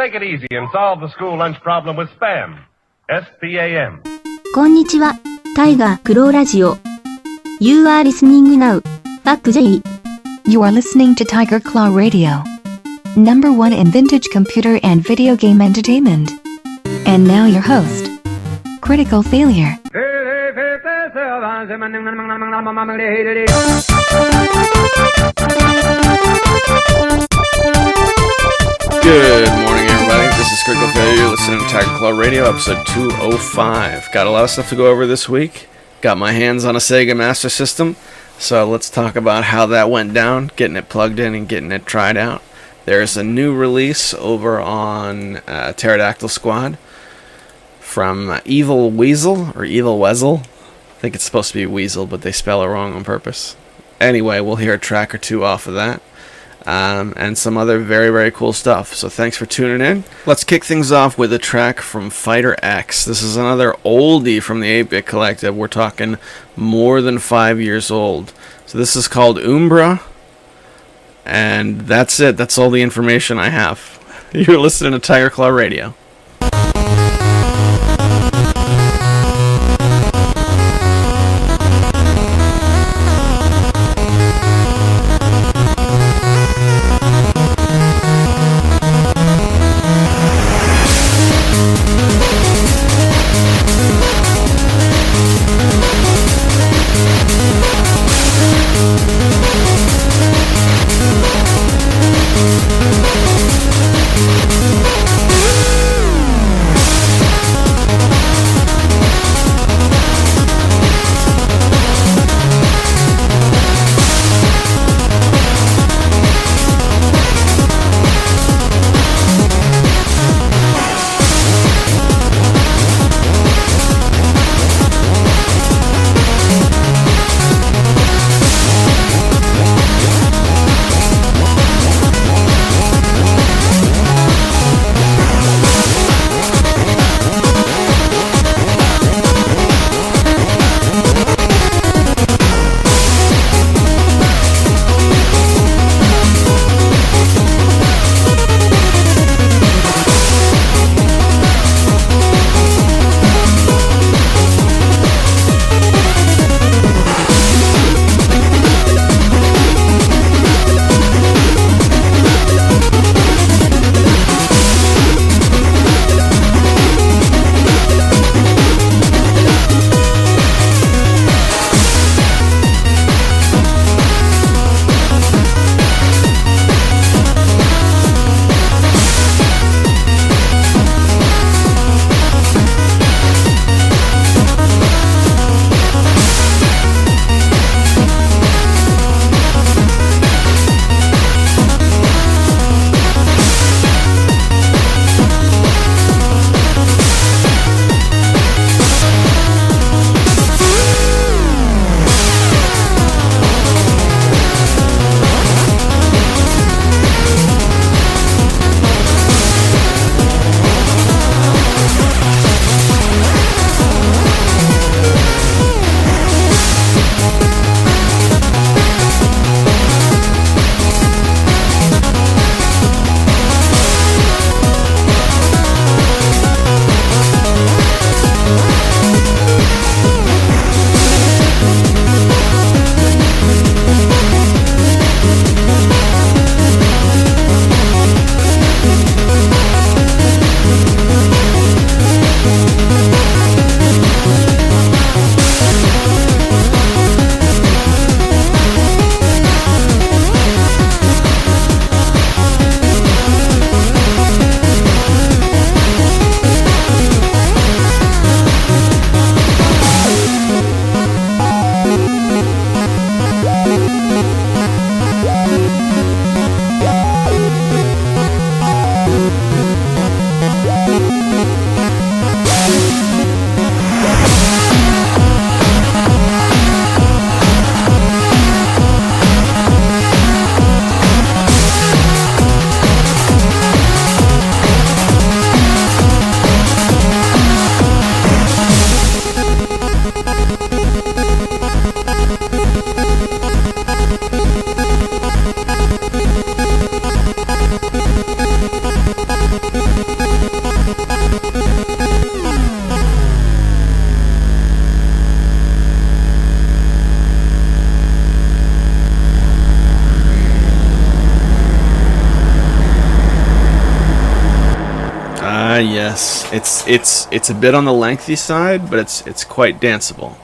Take it easy and solve the school lunch problem with SPAM. S-P-A-M. こんにちは、タイガークローラジオ。You are listening now. Back J. You are listening to Tiger Claw Radio. Number 1 in vintage computer and video game entertainment. And now your host, Critical Failure. Good morning, everybody. This is Critical Failure. You're listening to Tiger Claw Radio, episode 205. Got a lot of stuff to go over this week. Got my hands on a Sega Master System, so let's talk about how that went down, getting it plugged in and getting it tried out. There's a new release over on Pterodactyl Squad from Evil Weasel, or Evil Weasel. I think it's supposed to be Weasel, but they spell it wrong on purpose. Anyway, we'll hear a track or two off of that. And some other very, very cool stuff. So thanks for tuning in. Let's kick things off with a track from Fighter X. This is another oldie from the 8-Bit Collective. We're talking more than 5 years old. So this is called Umbra. And that's it. That's all the information I have. You're listening to Tiger Claw Radio. Yes, it's a bit on the lengthy side, but it's quite danceable.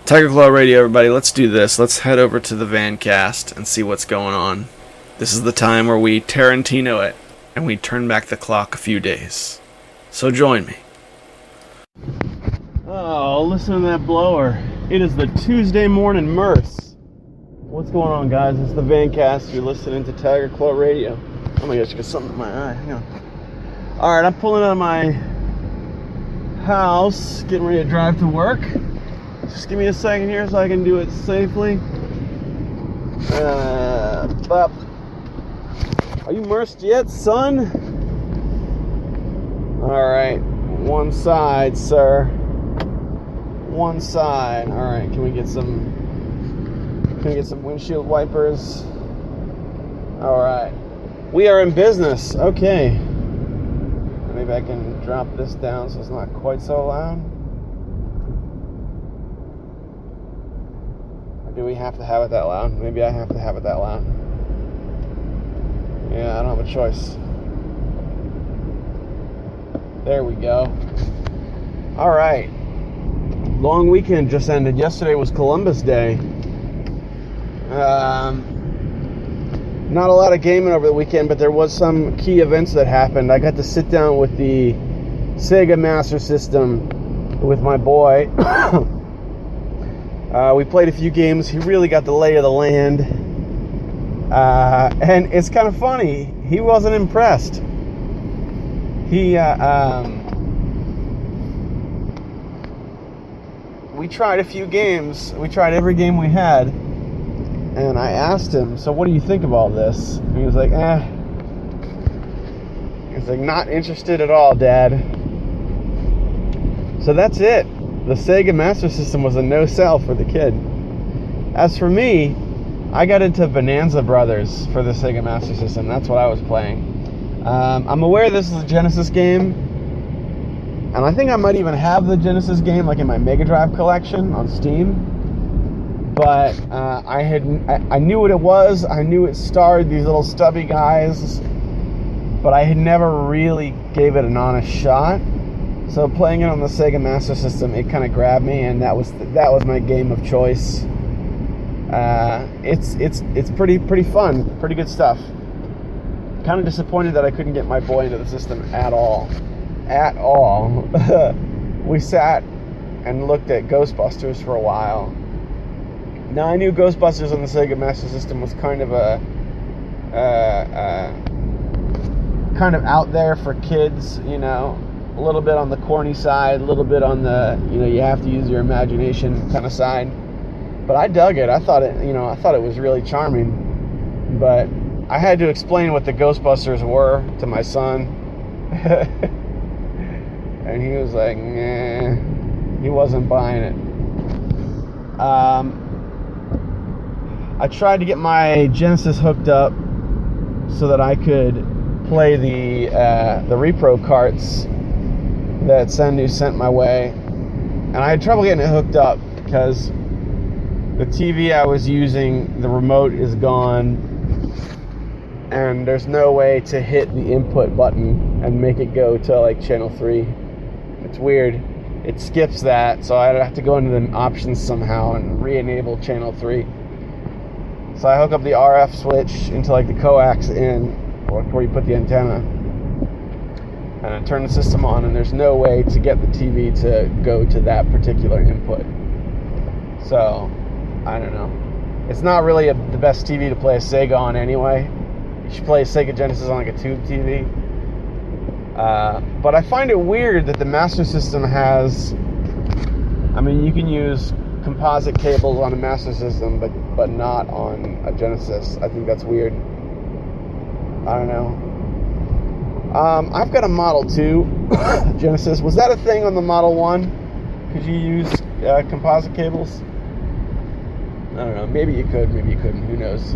Tiger Claw Radio, everybody, let's do this. Let's head over to the Vancast and see what's going on. This is the time where we Tarantino it, and we turn back the clock a few days. So join me. Oh, listen to that blower. It is the Tuesday morning Merce. What's going on, guys? It's the Vancast. You're listening to Tiger Claw Radio. Oh my gosh, I got something in my eye. Hang on. Alright, I'm pulling out of my house, getting ready to drive to work. Just give me a second here so I can do it safely. Bop. Are you immersed yet, son? Alright, one side, sir. One side. Alright, can we get some windshield wipers? Alright. We are in business. Okay. Maybe I can drop this down so it's not quite so loud. Or do we have to have it that loud? Maybe I have to have it that loud. Yeah, I don't have a choice. There we go. Alright. Long weekend just ended. Yesterday was Columbus Day. Not a lot of gaming over the weekend, but there was some key events that happened. I got to sit down with the Sega Master System with my boy. We played a few games. He really got the lay of the land. And it's kind of funny. He wasn't impressed. We tried a few games. We tried every game we had. And I asked him, so what do you think of all this? And he was like, He's like, not interested at all, Dad. So that's it. The Sega Master System was a no-sell for the kid. As for me, I got into Bonanza Brothers for the Sega Master System. That's what I was playing. I'm aware this is a Genesis game. And I think I might even have the Genesis game like in my Mega Drive collection on Steam. But I knew what it was. I knew it starred these little stubby guys, but I had never really gave it an honest shot. So playing it on the Sega Master System, it kind of grabbed me, and that was my game of choice. It's pretty fun, pretty good stuff. Kind of disappointed that I couldn't get my boy into the system at all. We sat and looked at Ghostbusters for a while. Now, I knew Ghostbusters on the Sega Master System was kind of kind of out there for kids, you know, a little bit on the corny side, a little bit on the, you know, you have to use your imagination kind of side. But I dug it. I thought it was really charming. But I had to explain what the Ghostbusters were to my son. And he was like, nah, he wasn't buying it. I tried to get my Genesis hooked up so that I could play the Repro carts that Sendu sent my way, and I had trouble getting it hooked up because the TV I was using, the remote is gone, and there's no way to hit the input button and make it go to like channel 3. It's weird. It skips that, so I'd have to go into the options somehow and re-enable channel 3. So I hook up the RF switch into like the coax in, or where you put the antenna, and I turn the system on, and there's no way to get the TV to go to that particular input. So, I don't know. It's not really the best TV to play a Sega on anyway. You should play a Sega Genesis on like a tube TV. But I find it weird that the Master System has, I mean, you can use composite cables on a Master System, but not on a Genesis. I think that's weird. I don't know. I've got a Model 2 Genesis. Was that a thing on the Model 1? Could you use composite cables? I don't know. Maybe you could, maybe you couldn't. Who knows?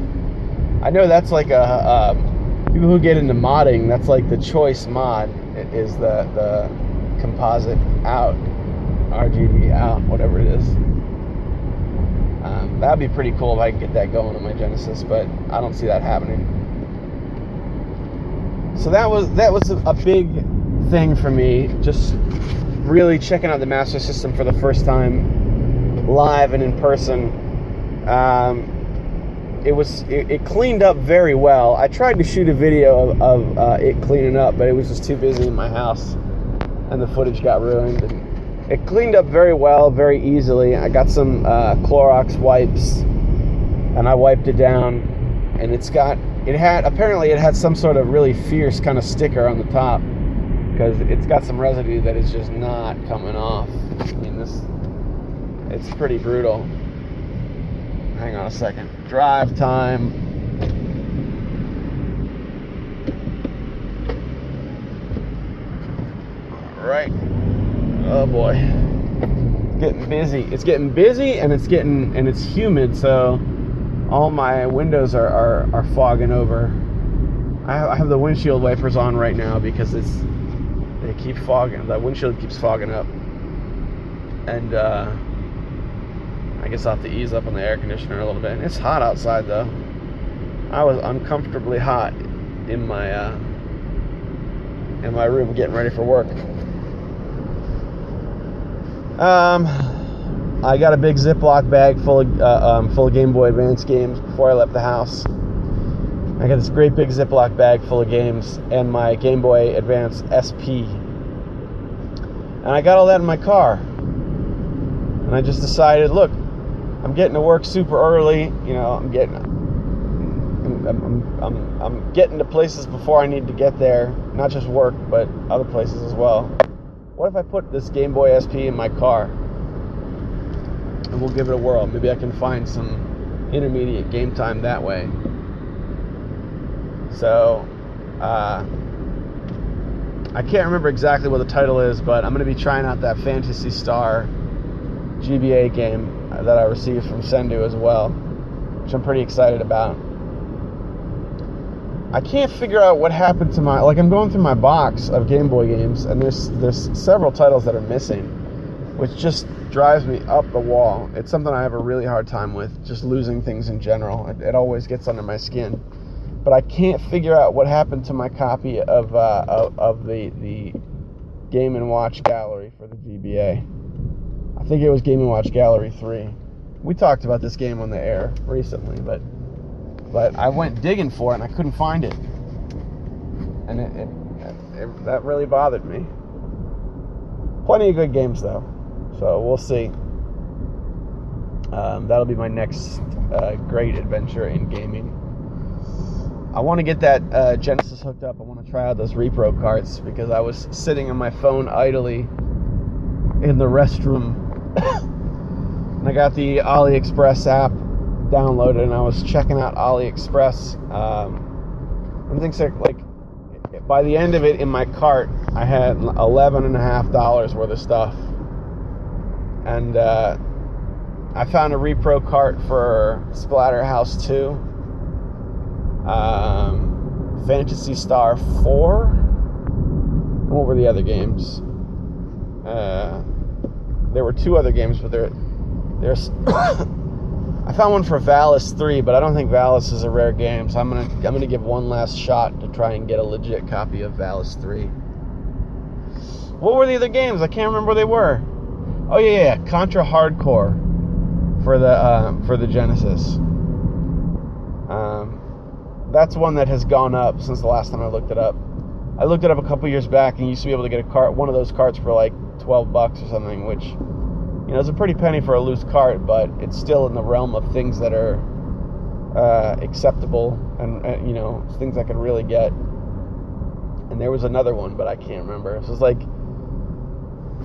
I know that's like people who get into modding, that's like the choice mod is the composite out, RGB out, whatever it is. That'd be pretty cool if I could get that going on my Genesis, but I don't see that happening. So that was a big thing for me, just really checking out the Master System for the first time, live and in person. It cleaned up very well. I tried to shoot a video of it cleaning up, but it was just too busy in my house, and the footage got ruined. And it cleaned up very well, very easily. I got some Clorox wipes, and I wiped it down, and apparently it had some sort of really fierce kind of sticker on the top, because it's got some residue that is just not coming off. I mean, it's pretty brutal. Hang on a second. Drive time. All right. Oh boy. It's getting busy. It's getting busy, and it's humid, so all my windows are fogging over. I have the windshield wipers on right now because they keep fogging. The windshield keeps fogging up, and I guess I'll have to ease up on the air conditioner a little bit. It's hot outside though. I was uncomfortably hot in my room getting ready for work. I got a big Ziploc bag full of Game Boy Advance games before I left the house. I got this great big Ziploc bag full of games and my Game Boy Advance SP. And I got all that in my car. And I just decided, look, I'm getting to work super early. You know, I'm getting to places before I need to get there. Not just work, but other places as well. What if I put this Game Boy SP in my car? And we'll give it a whirl. Maybe I can find some intermediate game time that way. So, I can't remember exactly what the title is, but I'm going to be trying out that Phantasy Star GBA game that I received from Sendu as well, which I'm pretty excited about. I can't figure out what happened to I'm going through my box of Game Boy games, and there's several titles that are missing, which just drives me up the wall. It's something I have a really hard time with, just losing things in general. It always gets under my skin. But I can't figure out what happened to my copy of the Game & Watch Gallery for the GBA. I think it was Game & Watch Gallery 3. We talked about this game on the air recently, but I went digging for it and I couldn't find it. And it that really bothered me. Plenty of good games though, so we'll see. That'll be my next great adventure in gaming. I want to get that Genesis hooked up. I want to try out those Repro carts because I was sitting on my phone idly in the restroom. And I got the AliExpress app downloaded, and I was checking out AliExpress. And things like by the end of it in my cart, I had $11.50 worth of stuff. And I found a Repro cart for Splatterhouse 2. Phantasy Star 4. What were the other games? There were two other games, but there's I found one for Valis 3, but I don't think Valis is a rare game, so I'm gonna give one last shot to try and get a legit copy of Valis 3. What were the other games? I can't remember what they were. Oh yeah, Contra Hardcore for the Genesis. That's one that has gone up since the last time I looked it up. I looked it up a couple years back, and you used to be able to get one of those carts for like $12 or something, which, you know, is a pretty penny for a loose cart, but it's still in the realm of things that are acceptable and you know, things I could really get. And there was another one, but I can't remember. So it was like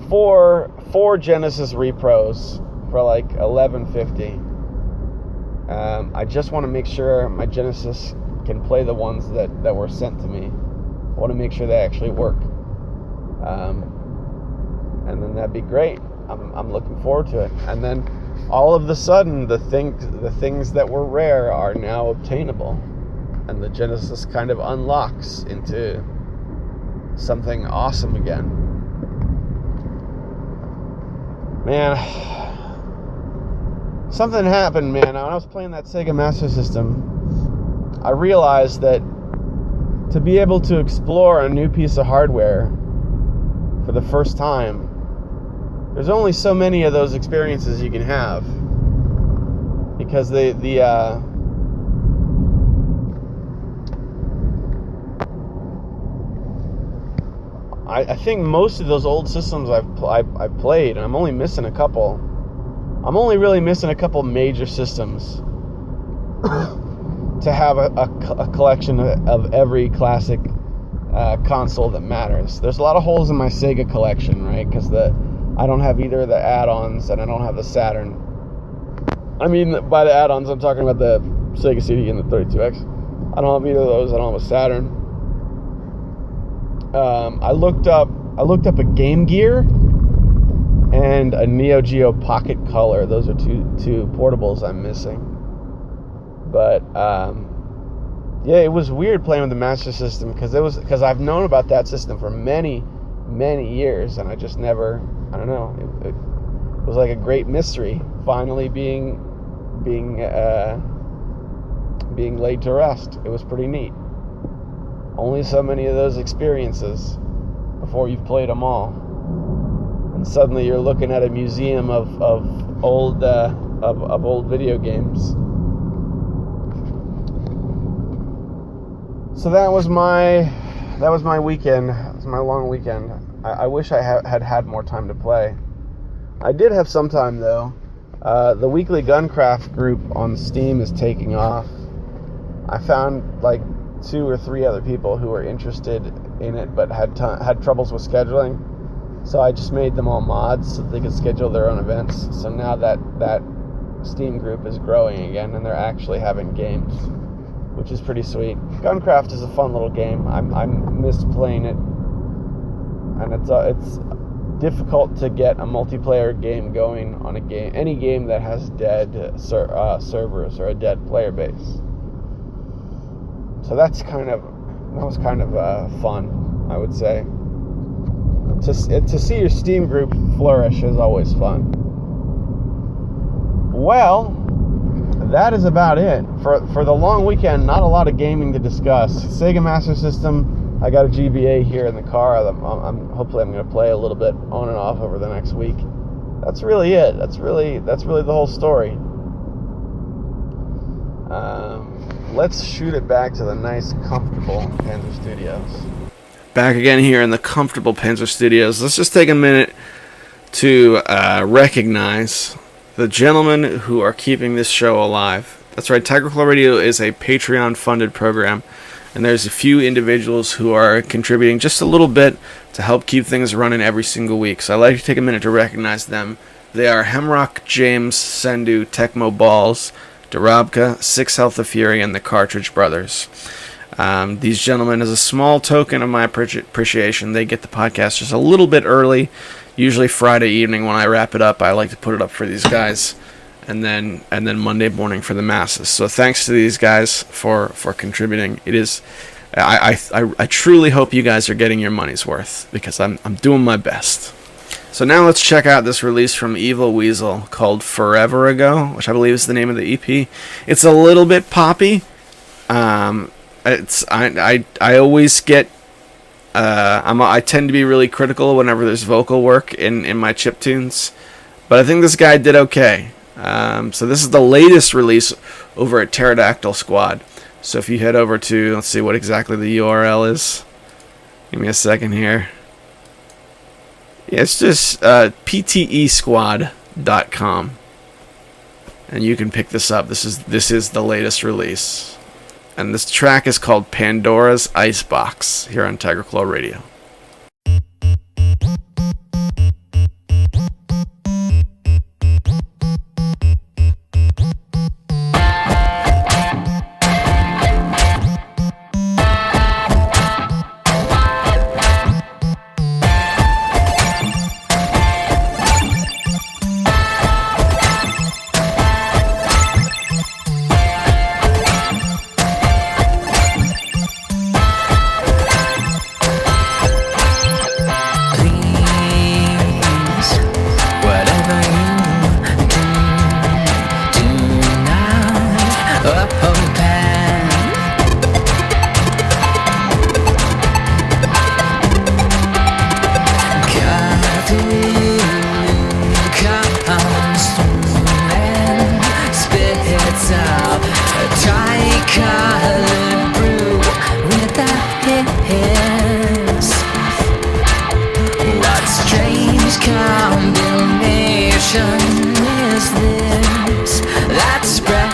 four Genesis Repros for like $11.50. I just want to make sure my Genesis can play the ones that were sent to me. I want to make sure they actually work. And then that'd be great. I'm looking forward to it. And then all of the sudden, the things that were rare are now obtainable, and the Genesis kind of unlocks into something awesome again. Man, something happened, man. When I was playing that Sega Master System, I realized that to be able to explore a new piece of hardware for the first time, there's only so many of those experiences you can have, because I think most of those old systems I've played, and I'm only missing a couple. I'm only really missing a couple major systems to have a collection of every classic console that matters. There's a lot of holes in my Sega collection, right? Because I don't have either of the add-ons, and I don't have the Saturn. I mean, by the add-ons, I'm talking about the Sega CD and the 32X. I don't have either of those. I don't have a Saturn. I looked up a Game Gear and a Neo Geo Pocket Color. Those are two portables I'm missing. But yeah, it was weird playing with the Master System because I've known about that system for many years, and I just never, I don't know. It was like a great mystery finally being laid to rest. It was pretty neat. Only so many of those experiences before you've played them all, and suddenly you're looking at a museum of old video games. So that was my weekend. It was my long weekend. I wish I had more time to play. I did have some time though. The weekly Guncraft group on Steam is taking off. I found like 2 or 3 other people who were interested in it but had troubles with scheduling, so I just made them all mods so they could schedule their own events. So now that Steam group is growing again, and they're actually having games, which is pretty sweet. Guncraft is a fun little game. I miss playing it, and it's difficult to get a multiplayer game going on any game that has dead servers or a dead player base. So that was kind of fun, I would say. To see your Steam group flourish is always fun. Well, that is about it for the long weekend. Not a lot of gaming to discuss. Sega Master System. I got a GBA here in the car. Hopefully I'm going to play a little bit on and off over the next week. That's really it. That's really the whole story. Let's shoot it back to the nice, comfortable Panzer Studios. Back again here in the comfortable Panzer Studios. Let's just take a minute to recognize the gentlemen who are keeping this show alive. That's right, Tiger Claw Radio is a Patreon-funded program, and there's a few individuals who are contributing just a little bit to help keep things running every single week. So I'd like to take a minute to recognize them. They are Hemrock, James, Sendu, Tecmo Balls, Darabka, Six Health of Fury, and the Cartridge Brothers. These gentlemen, as a small token of my appreciation, they get the podcast just a little bit early. Usually Friday evening when I wrap it up, I like to put it up for these guys, and then Monday morning for the masses. So thanks to these guys for contributing. It is, I truly hope you guys are getting your money's worth, because I'm doing my best. So now let's check out this release from Evil Weasel called Forever Ago, which I believe is the name of the EP. It's a little bit poppy. I always get I tend to be really critical whenever there's vocal work in my chiptunes, but I think this guy did okay. So this is the latest release over at Pterodactyl Squad. So if you head over to, let's see what exactly the URL is. Give me a second here. Yeah, it's just ptesquad.com, and you can pick this up. This is the latest release, and this track is called Pandora's Icebox here on Tiger Claw Radio. comes through and spits out a tri-colored brew with a hiss. What strange combination is this that's spreading?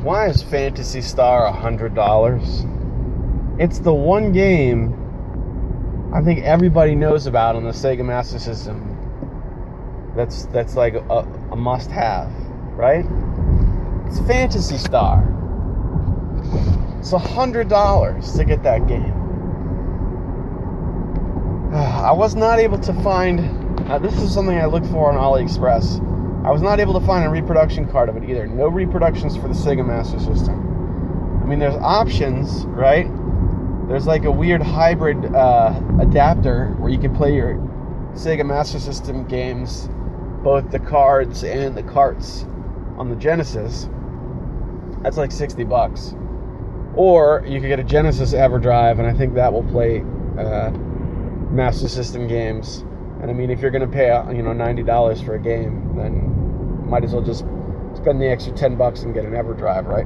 Why is Phantasy Star $100? It's the one game I think everybody knows about on the Sega Master System. That's like a must-have, right? It's Phantasy Star. It's $100 to get that game. I was not able to find. This is something I looked for on AliExpress. I was not able to find a reproduction card of it either. No reproductions for the Sega Master System. I mean, there's options, right? There's like a weird hybrid adapter where you can play your Sega Master System games, both the cards and the carts, on the Genesis. That's like $60. Or you could get a Genesis EverDrive, and I think that will play Master System games. And I mean, if you're going to pay $90 for a game, then might as well just spend the extra $10 and get an EverDrive, right?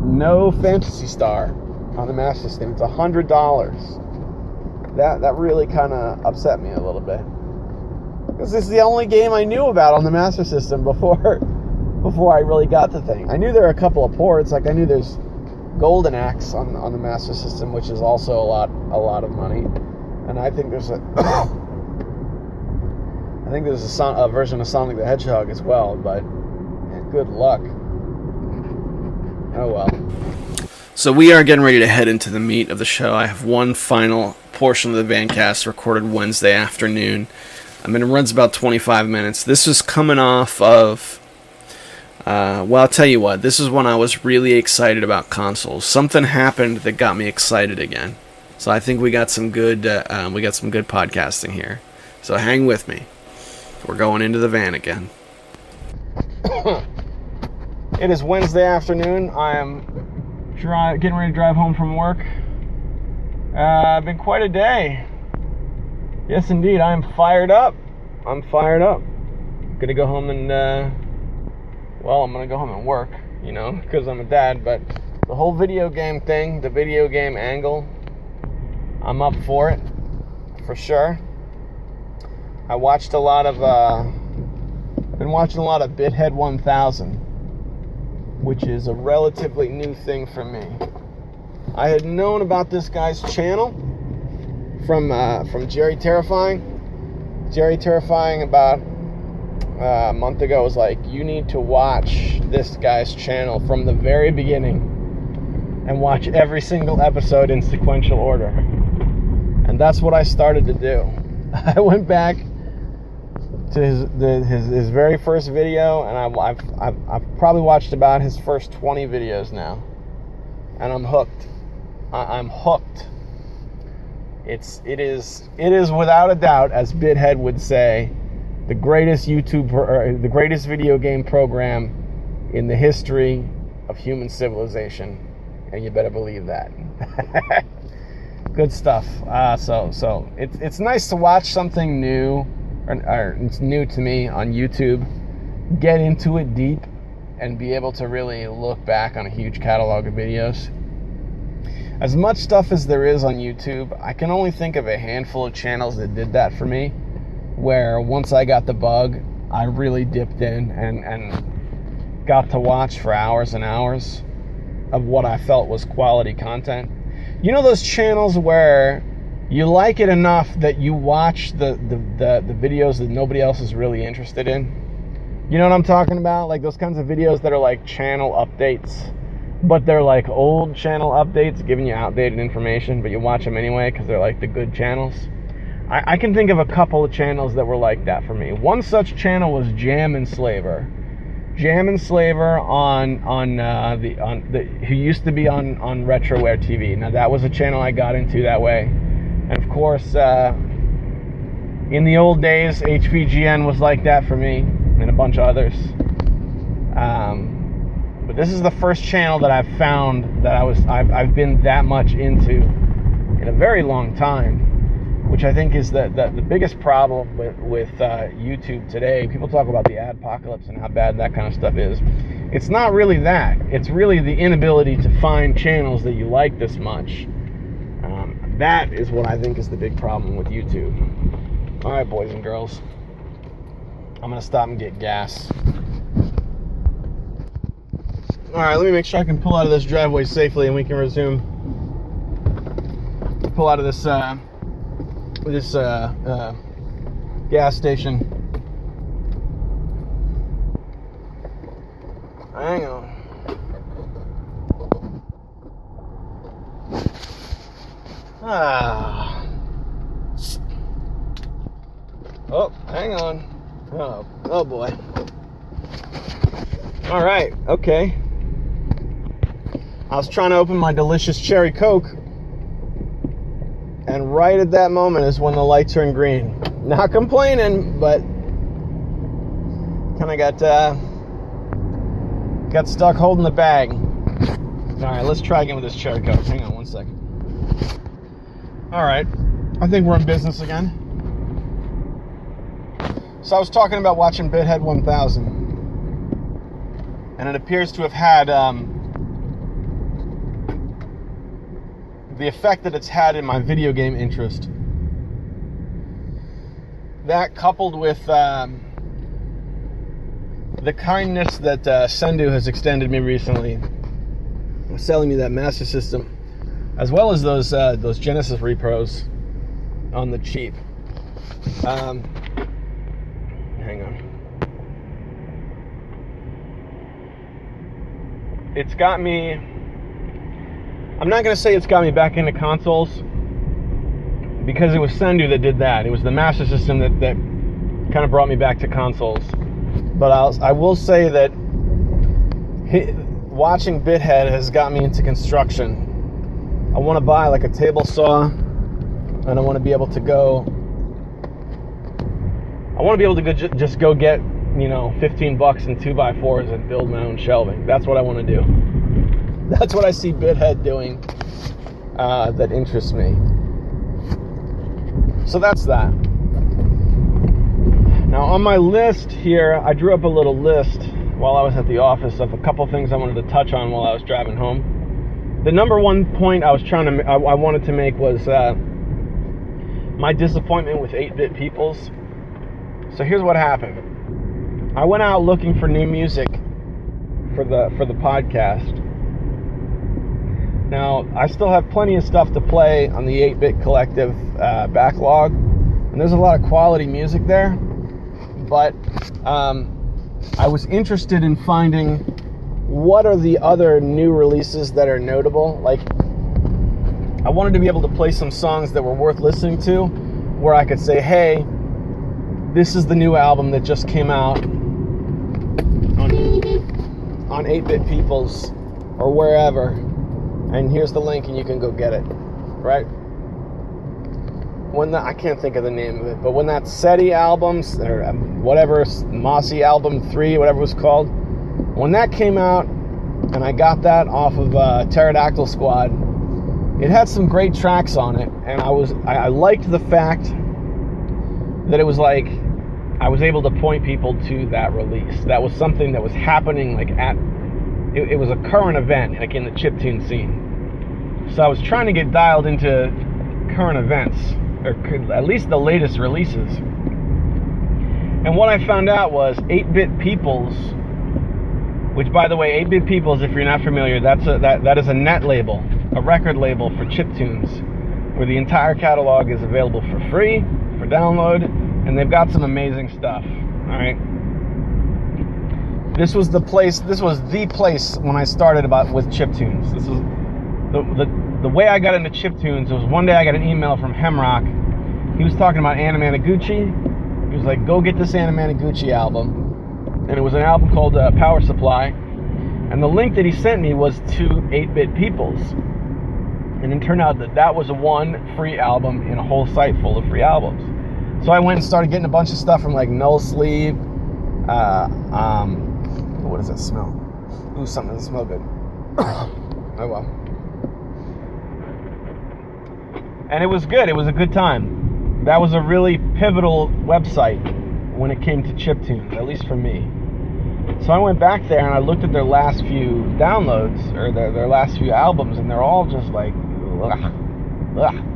No Phantasy Star on the Master System. It's $100. That really kind of upset me a little bit, because this is the only game I knew about on the Master System before I really got the thing. I knew there were a couple of ports. Like I knew there's Golden Axe on the Master System, which is also a lot of money, and I think there's a version of Sonic the Hedgehog as well. But good luck. Oh well. So we are getting ready to head into the meat of the show. I have one final portion of the Vancast recorded Wednesday afternoon. I mean, it runs about 25 minutes. This is coming off of. Well, I'll tell you what. This is when I was really excited about consoles. Something happened that got me excited again. So I think we got some good podcasting here. So hang with me. We're going into the van again. It is Wednesday afternoon. I am getting ready to drive home from work. Been quite a day. Yes, indeed. I am fired up. I'm gonna go home and I'm gonna go home and work. you know, because I'm a dad, but the whole video game thing, the video game angle, I'm up for it, for sure. I watched a lot of, been watching a lot of Bithead 1000, which is a relatively new thing for me. I had known about this guy's channel from Jerry Terrifying. Jerry Terrifying about a month ago was like, you need to watch this guy's channel from the very beginning and watch every single episode in sequential order. And that's what I started to do. I went back to his very first video, and I've probably watched about his first 20 videos now, and I'm hooked. I'm hooked. It is without a doubt, as Bithead would say, the greatest the greatest video game program in the history of human civilization, and you better believe that. Good stuff. So it's nice to watch something new, or it's new to me on YouTube, get into it deep, and be able to really look back on a huge catalog of videos. As much stuff as there is on YouTube, I can only think of a handful of channels that did that for me, where once I got the bug, I really dipped in and got to watch for hours and hours of what I felt was quality content. You know those channels where you like it enough that you watch the videos that nobody else is really interested in? You know what I'm talking about? Like those kinds of videos that are like channel updates, but they're like old channel updates giving you outdated information, but you watch them anyway because they're like the good channels. I can think of a couple of channels that were like that for me. One such channel was Jam and Slaver. Jam and Slaver who used to be on Retroware TV. Now that was a channel I got into that way. And of course, in the old days, HVGN was like that for me, and a bunch of others. But this is the first channel that I've found that I've been that much into in a very long time, which I think is the biggest problem with YouTube today. People talk about the adpocalypse and how bad that kind of stuff is. It's not really that. It's really the inability to find channels that you like this much. That is what I think is the big problem with YouTube. All right, boys and girls. I'm going to stop and get gas. All right, let me make sure I can pull out of this driveway safely and we can resume. Pull out of this gas station. Hang on. Oh, hang on. Oh boy. All right, okay. I was trying to open my delicious cherry Coke, and right at that moment is when the light turned green. Not complaining, but kind of got stuck holding the bag. All right, let's try again with this cherry Coke. Hang on one second. All right, I think we're in business again. So I was talking about watching Bithead 1000, and it appears to have had the effect that it's had in my video game interest. That, coupled with the kindness that Sendu has extended me recently, selling me that Master System, as well as those Genesis Repros on the cheap. Hang on. It's got me... I'm not going to say it's got me back into consoles, because it was Sendu that did that. It was the Master System that kind of brought me back to consoles. But I will say that watching Bithead has got me into construction. I want to buy like a table saw, and I want to be able to go... just go get, $15 and 2x4s and build my own shelving. That's what I want to do. That's what I see Bithead doing that interests me. So that's that. Now on my list here, I drew up a little list while I was at the office of a couple things I wanted to touch on while I was driving home. The number one point I wanted to make was my disappointment with 8-Bit Peoples. So here's what happened. I went out looking for new music for the podcast. Now, I still have plenty of stuff to play on the 8-Bit Collective backlog, and there's a lot of quality music there, but I was interested in finding what are the other new releases that are notable. Like, I wanted to be able to play some songs that were worth listening to, where I could say, hey, this is the new album that just came out on 8-Bit Peoples or wherever, and here's the link and you can go get it, right? I can't think of the name of it, but when that SETI albums, or whatever, Mossy Album 3, whatever it was called, when that came out, and I got that off of Pterodactyl Squad, it had some great tracks on it, and I liked the fact that it was like, I was able to point people to that release. That was something that was happening, like it was a current event, like in the chiptune scene. So I was trying to get dialed into current events, or at least the latest releases. And what I found out was 8-Bit Peoples, which, by the way, 8-Bit Peoples, if you're not familiar, that is a net label, a record label for chiptunes, where the entire catalog is available for free, for download, and they've got some amazing stuff. All right. This was the place when I started with chiptunes. This was the way I got into chiptunes. It was one day I got an email from Hemrock. He was talking about Anna Managuchi. He was like, go get this Anna Managuchi album. And it was an album called Power Supply. And the link that he sent me was to 8-Bit Peoples. And it turned out that was one free album in a whole site full of free albums. So I went and started getting a bunch of stuff from like Null Sleeve. What does that smell? Ooh, something doesn't smell good. Oh well. And it was good. It was a good time. That was a really pivotal website when it came to chiptunes, at least for me. So I went back there and I looked at their last few downloads, or their last few albums, and they're all just like,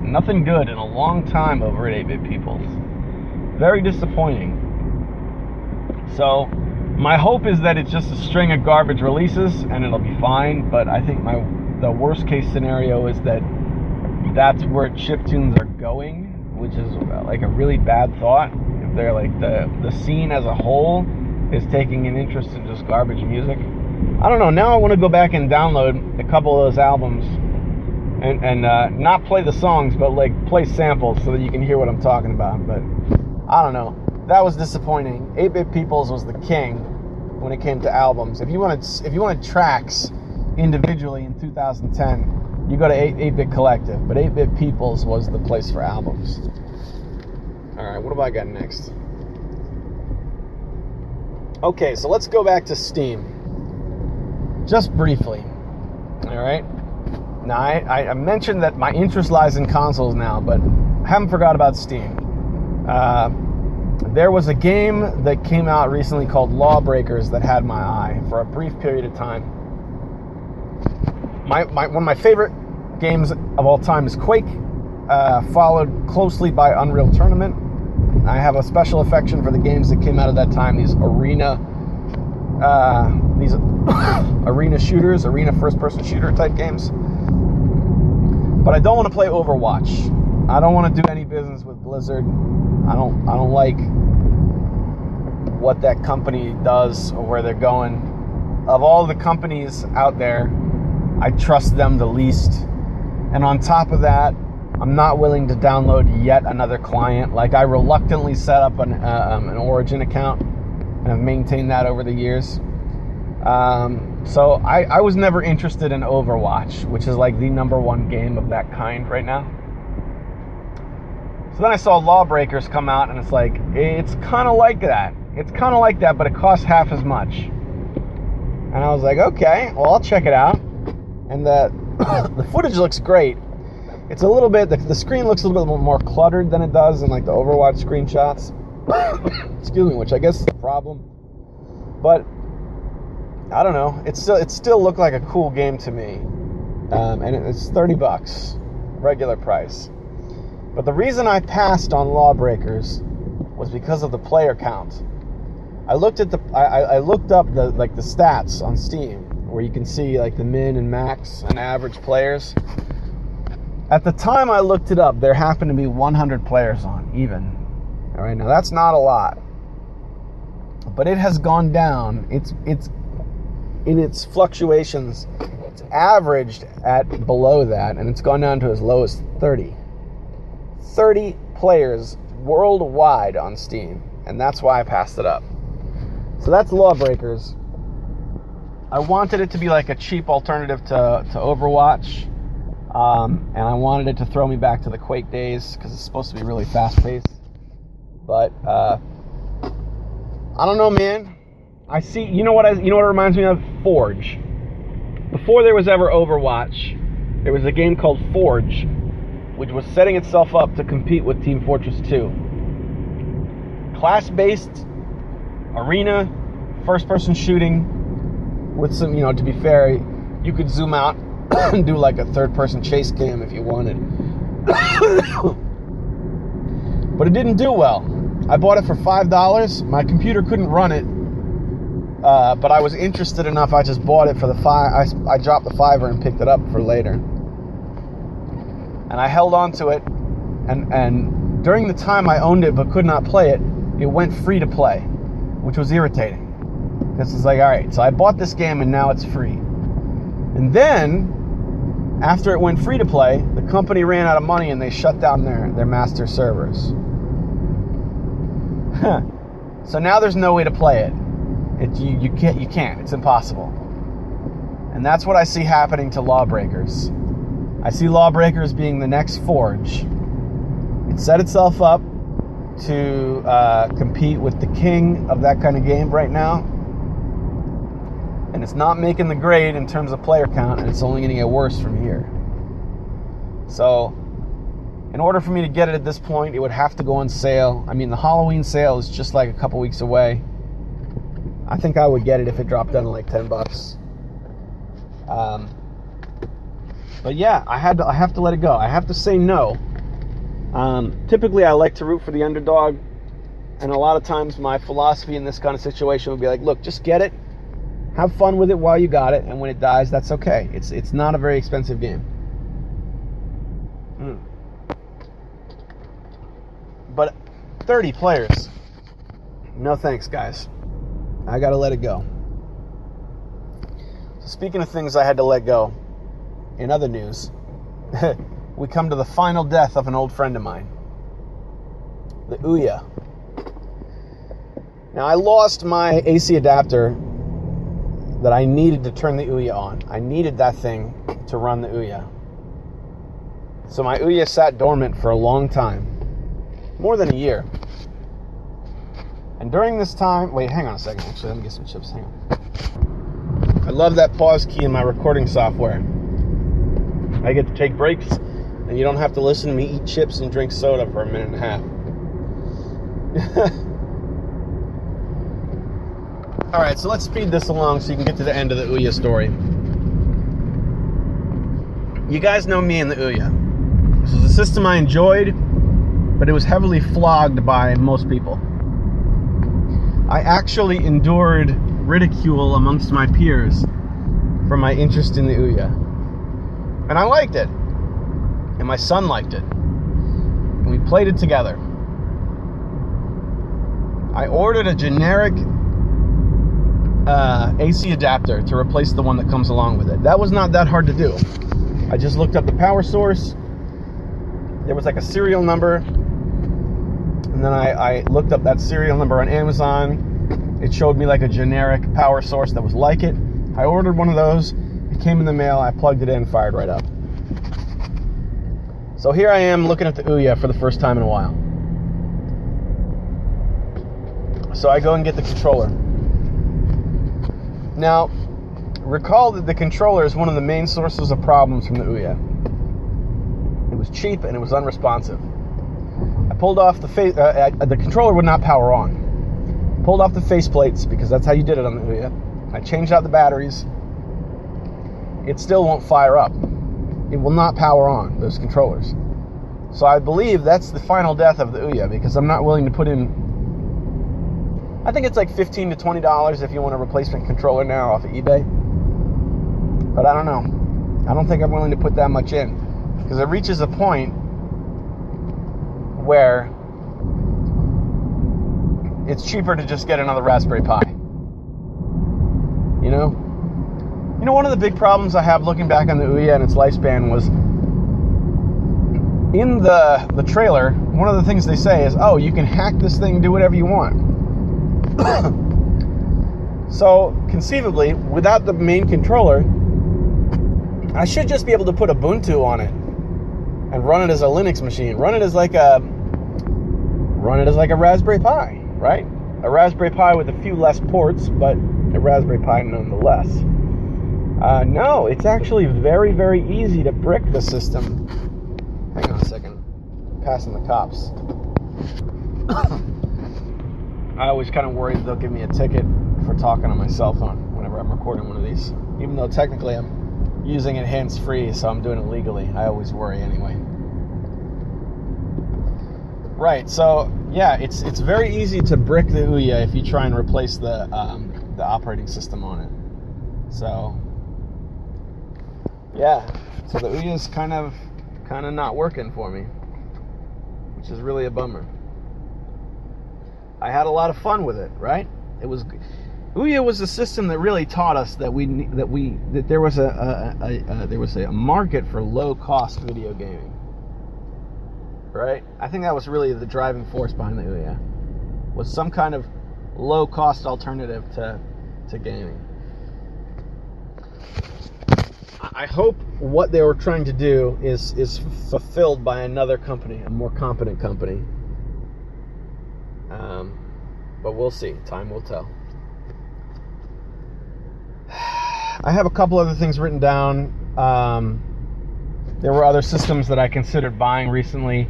nothing good in a long time over at 8-Bit Peoples. Very disappointing. So my hope is that it's just a string of garbage releases and it'll be fine, but I think the worst case scenario is that's where chiptunes are going, which is like a really bad thought. If they're like the scene as a whole is taking an interest in just garbage music. I don't know. Now I want to go back and download a couple of those albums and not play the songs, but like play samples so that you can hear what I'm talking about. But I don't know. That was disappointing. 8-Bit Peoples was the king when it came to albums. If you wanted tracks individually in 2010, you go to 8-Bit Collective. But 8-Bit Peoples was the place for albums. All right, what have I got next? Okay, so let's go back to Steam. Just briefly. All right. Now, I mentioned that my interest lies in consoles now, but I haven't forgot about Steam. There was a game that came out recently called Lawbreakers that had my eye for a brief period of time. One of my favorite games of all time is Quake, followed closely by Unreal Tournament. I have a special affection for the games that came out of that time, these arena shooters, arena first-person shooter type games. But I don't want to play Overwatch. I don't want to do any business with Blizzard. I don't like what that company does or where they're going. Of all the companies out there, I trust them the least. And on top of that, I'm not willing to download yet another client. Like, I reluctantly set up an Origin account and have maintained that over the years. So I was never interested in Overwatch, which is like the number one game of that kind right now. So then I saw Lawbreakers come out, and it's like, it's kind of like that. It's kind of like that, but it costs half as much. And I was like, okay, well, I'll check it out. And the footage looks great. It's a little bit, the screen looks a little bit more cluttered than it does in like the Overwatch screenshots. Excuse me, which I guess is a problem. But I don't know. It still looked like a cool game to me. And it's $30, regular price. But the reason I passed on Lawbreakers was because of the player count. I looked up the stats on Steam, where you can see like the min and max and average players. At the time I looked it up, there happened to be 100 players on, even. All right, now that's not a lot, but it has gone down. It's in its fluctuations. It's averaged at below that, and it's gone down to as low as 30. 30 players worldwide on Steam, and that's why I passed it up. So that's Lawbreakers. I wanted it to be like a cheap alternative to Overwatch, and I wanted it to throw me back to the Quake days because it's supposed to be really fast-paced. But I don't know, man. I see. You know what it reminds me of? Forge. Before there was ever Overwatch, there was a game called Forge, which was setting itself up to compete with Team Fortress 2. Class-based, arena, first-person shooting, with some, to be fair, you could zoom out and do like a third-person chase cam if you wanted. But it didn't do well. I bought it for $5. My computer couldn't run it, but I was interested enough. I just bought it for the $5. I dropped the $5 and picked it up for later. And I held on to it, and during the time I owned it but could not play it, it went free to play, which was irritating. Because it's like, all right, so I bought this game and now it's free. And then, after it went free to play, the company ran out of money and they shut down their master servers. So now there's no way to play it. You can't. It's impossible. And that's what I see happening to Lawbreakers. I see Lawbreakers being the next Forge. It set itself up to compete with the king of that kind of game right now. And it's not making the grade in terms of player count, and it's only going to get worse from here. So, in order for me to get it at this point, it would have to go on sale. I mean, the Halloween sale is just like a couple weeks away. I think I would get it if it dropped down to like $10. But yeah, I have to let it go. I have to say no. Typically, I like to root for the underdog, and a lot of times my philosophy in this kind of situation would be like, look, just get it, have fun with it while you got it, and when it dies, that's okay. It's not a very expensive game. But 30 players, no thanks, guys. I gotta let it go. So speaking of things I had to let go, in other news, we come to the final death of an old friend of mine, the Ouya. Now, I lost my AC adapter that I needed to turn the Ouya on. I needed that thing to run the Ouya. So my Ouya sat dormant for a long time, more than a year. And during this time, wait, hang on a second. Actually, let me get some chips. Hang on. I love that pause key in my recording software. I get to take breaks, and you don't have to listen to me eat chips and drink soda for a minute and a half. All right, so let's speed this along so you can get to the end of the Ouya story. You guys know me and the Ouya. This was a system I enjoyed, but it was heavily flogged by most people. I actually endured ridicule amongst my peers for my interest in the Ouya. And I liked it. And my son liked it. And we played it together. I ordered a generic AC adapter to replace the one that comes along with it. That was not that hard to do. I just looked up the power source. There was like a serial number. And then I looked up that serial number on Amazon. It showed me like a generic power source that was like it. I ordered one of those. It came in the mail. I plugged it in and fired right up. So here I am looking at the Ouya for the first time in a while. So I go and get the controller. Now, recall that the controller is one of the main sources of problems from the Ouya. It was cheap and it was unresponsive. I pulled off the controller would not power on. Pulled off the faceplates because that's how you did it on the Ouya. I changed out the batteries. It still won't fire up. It will not power on, those controllers. So I believe that's the final death of the Ouya, because I'm not willing to put in, I think it's like $15 to $20 if you want a replacement controller now off of eBay. But I don't know. I don't think I'm willing to put that much in, because it reaches a point where it's cheaper to just get another Raspberry Pi. You know? You know, one of the big problems I have looking back on the Ouya and its lifespan was, in the trailer, one of the things they say is, oh, you can hack this thing, do whatever you want. So, conceivably, without the main controller, I should just be able to put Ubuntu on it and run it as a Linux machine. Run it as like a Raspberry Pi, right? A Raspberry Pi with a few less ports, but a Raspberry Pi nonetheless. No, it's actually very, very easy to brick the system. Hang on a second. Passing the cops. I always kind of worry that they'll give me a ticket for talking on my cell phone whenever I'm recording one of these. Even though technically I'm using it hands-free, so I'm doing it legally. I always worry anyway. Right, so yeah, it's very easy to brick the Ouya if you try and replace the operating system on it. So yeah, so the Ouya is kind of not working for me, which is really a bummer. I had a lot of fun with it, right? Ouya was a system that really taught us that there was a market for low cost video gaming, right? I think that was really the driving force behind the Ouya, was some kind of low cost alternative to gaming. I hope what they were trying to do is fulfilled by another company, a more competent company. But we'll see. Time will tell. I have a couple other things written down. There were other systems that I considered buying recently,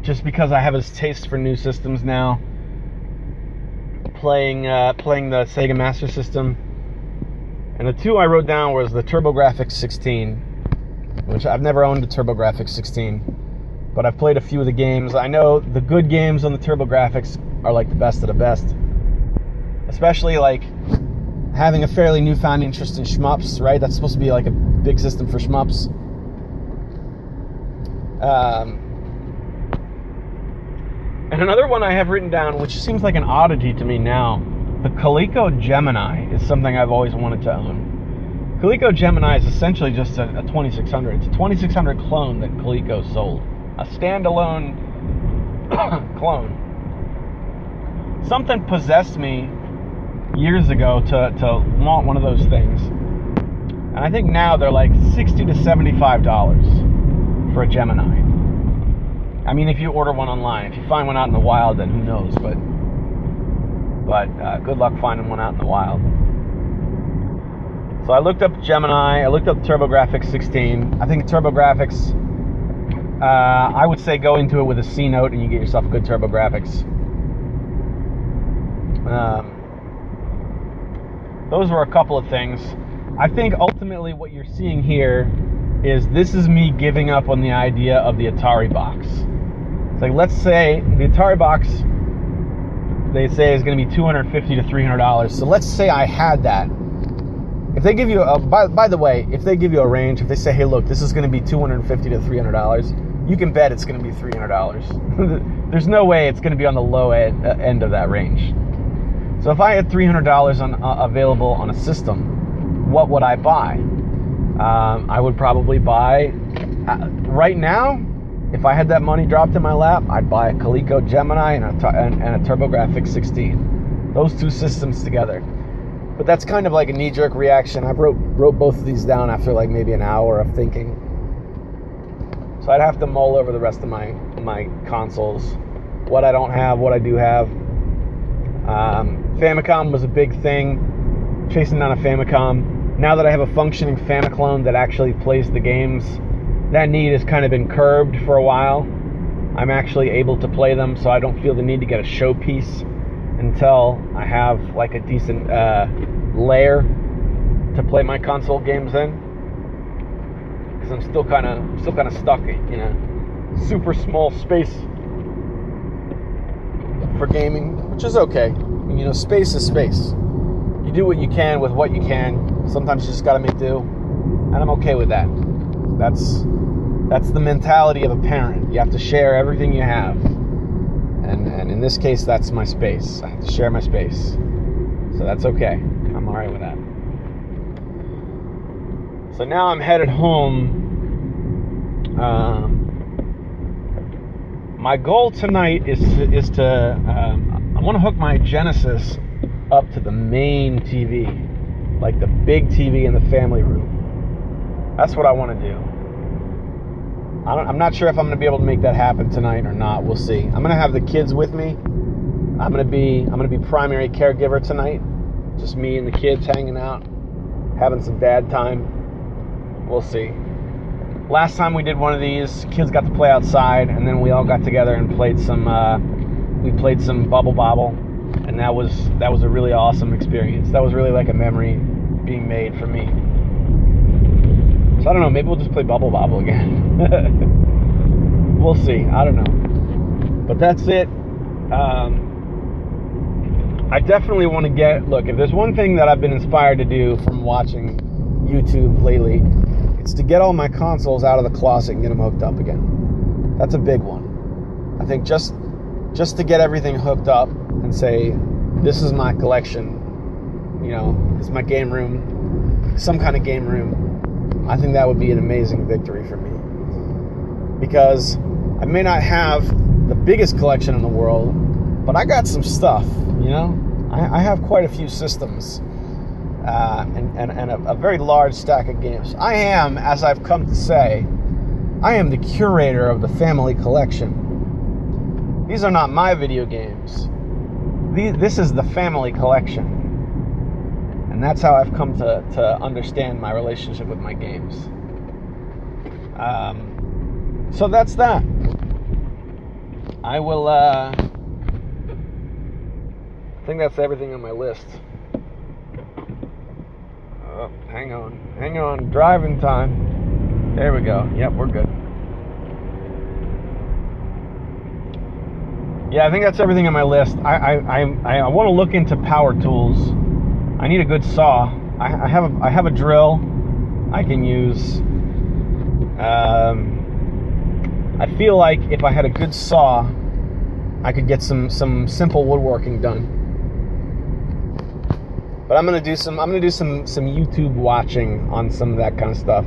just because I have a taste for new systems now. Playing the Sega Master System. And the two I wrote down was the TurboGrafx 16, which I've never owned a TurboGrafx 16, but I've played a few of the games. I know the good games on the TurboGrafx are like the best of the best. Especially like having a fairly newfound interest in shmups, right? That's supposed to be like a big system for shmups. And another one I have written down, which seems like an oddity to me now, the Coleco Gemini is something I've always wanted to own. Coleco Gemini is essentially just a 2600. It's a 2600 clone that Coleco sold. A standalone clone. Something possessed me years ago to want one of those things. And I think now they're like $60 to $75 for a Gemini. I mean, if you order one online. If you find one out in the wild, then who knows, but good luck finding one out in the wild. So I looked up Gemini, I looked up TurboGrafx 16. I think TurboGrafx, I would say go into it with a C note and you get yourself a good TurboGrafx. Those were a couple of things. I think ultimately what you're seeing here is this is me giving up on the idea of the Atari box. It's like, let's say the Atari box, they say is going to be $250 to $300. So let's say I had that. If they give you by the way, if they give you a range, if they say, hey, look, this is going to be $250 to $300, you can bet it's going to be $300. There's no way it's going to be on the low end of that range. So if I had $300 available on a system, what would I buy? I would probably buy, right now, if I had that money dropped in my lap, I'd buy a Coleco Gemini and a TurboGrafx 16. Those two systems together. But that's kind of like a knee-jerk reaction. I wrote both of these down after like maybe an hour of thinking. So I'd have to mull over the rest of my consoles. What I don't have, what I do have. Famicom was a big thing. Chasing down a Famicom. Now that I have a functioning Famiclone that actually plays the games, that need has kind of been curbed for a while. I'm actually able to play them, so I don't feel the need to get a showpiece until I have like a decent layer to play my console games in, because I'm still kind of stuck in a super small space for gaming, which is okay. Space is space. You do what you can with what you can. Sometimes you just got to make do, and I'm okay with that. That's the mentality of a parent. You have to share everything you have, and in this case, that's my space. I have to share my space, so that's okay. I'm all right with that. So now I'm headed home. My goal tonight is to I want to hook my Genesis up to the main TV, like the big TV in the family room. That's what I want to do. I'm not sure if I'm going to be able to make that happen tonight or not. We'll see. I'm going to have the kids with me. I'm going to be primary caregiver tonight. Just me and the kids hanging out, having some dad time. We'll see. Last time we did one of these, kids got to play outside, and then we all got together and played some. We played some Bubble Bobble, and that was a really awesome experience. That was really like a memory being made for me. So I don't know. Maybe we'll just play Bubble Bobble again. We'll see. I don't know. But that's it. I definitely want to look, if there's one thing that I've been inspired to do from watching YouTube lately, it's to get all my consoles out of the closet and get them hooked up again. That's a big one. I think just to get everything hooked up and say, this is my collection, this is my game room, some kind of game room, I think that would be an amazing victory for me. Because I may not have the biggest collection in the world, but I got some stuff, I have quite a few systems and a very large stack of games. I am, as I've come to say, I am the curator of the family collection. These are not my video games. This is the family collection. And that's how I've come to understand my relationship with my games. So that's that. I will, I think that's everything on my list. Oh, hang on, driving time. There we go. Yep, we're good. Yeah, I think that's everything on my list. I want to look into power tools. I need a good saw. I have a drill I can use. I feel like if I had a good saw, I could get some simple woodworking done. But I'm gonna do some YouTube watching on some of that kind of stuff.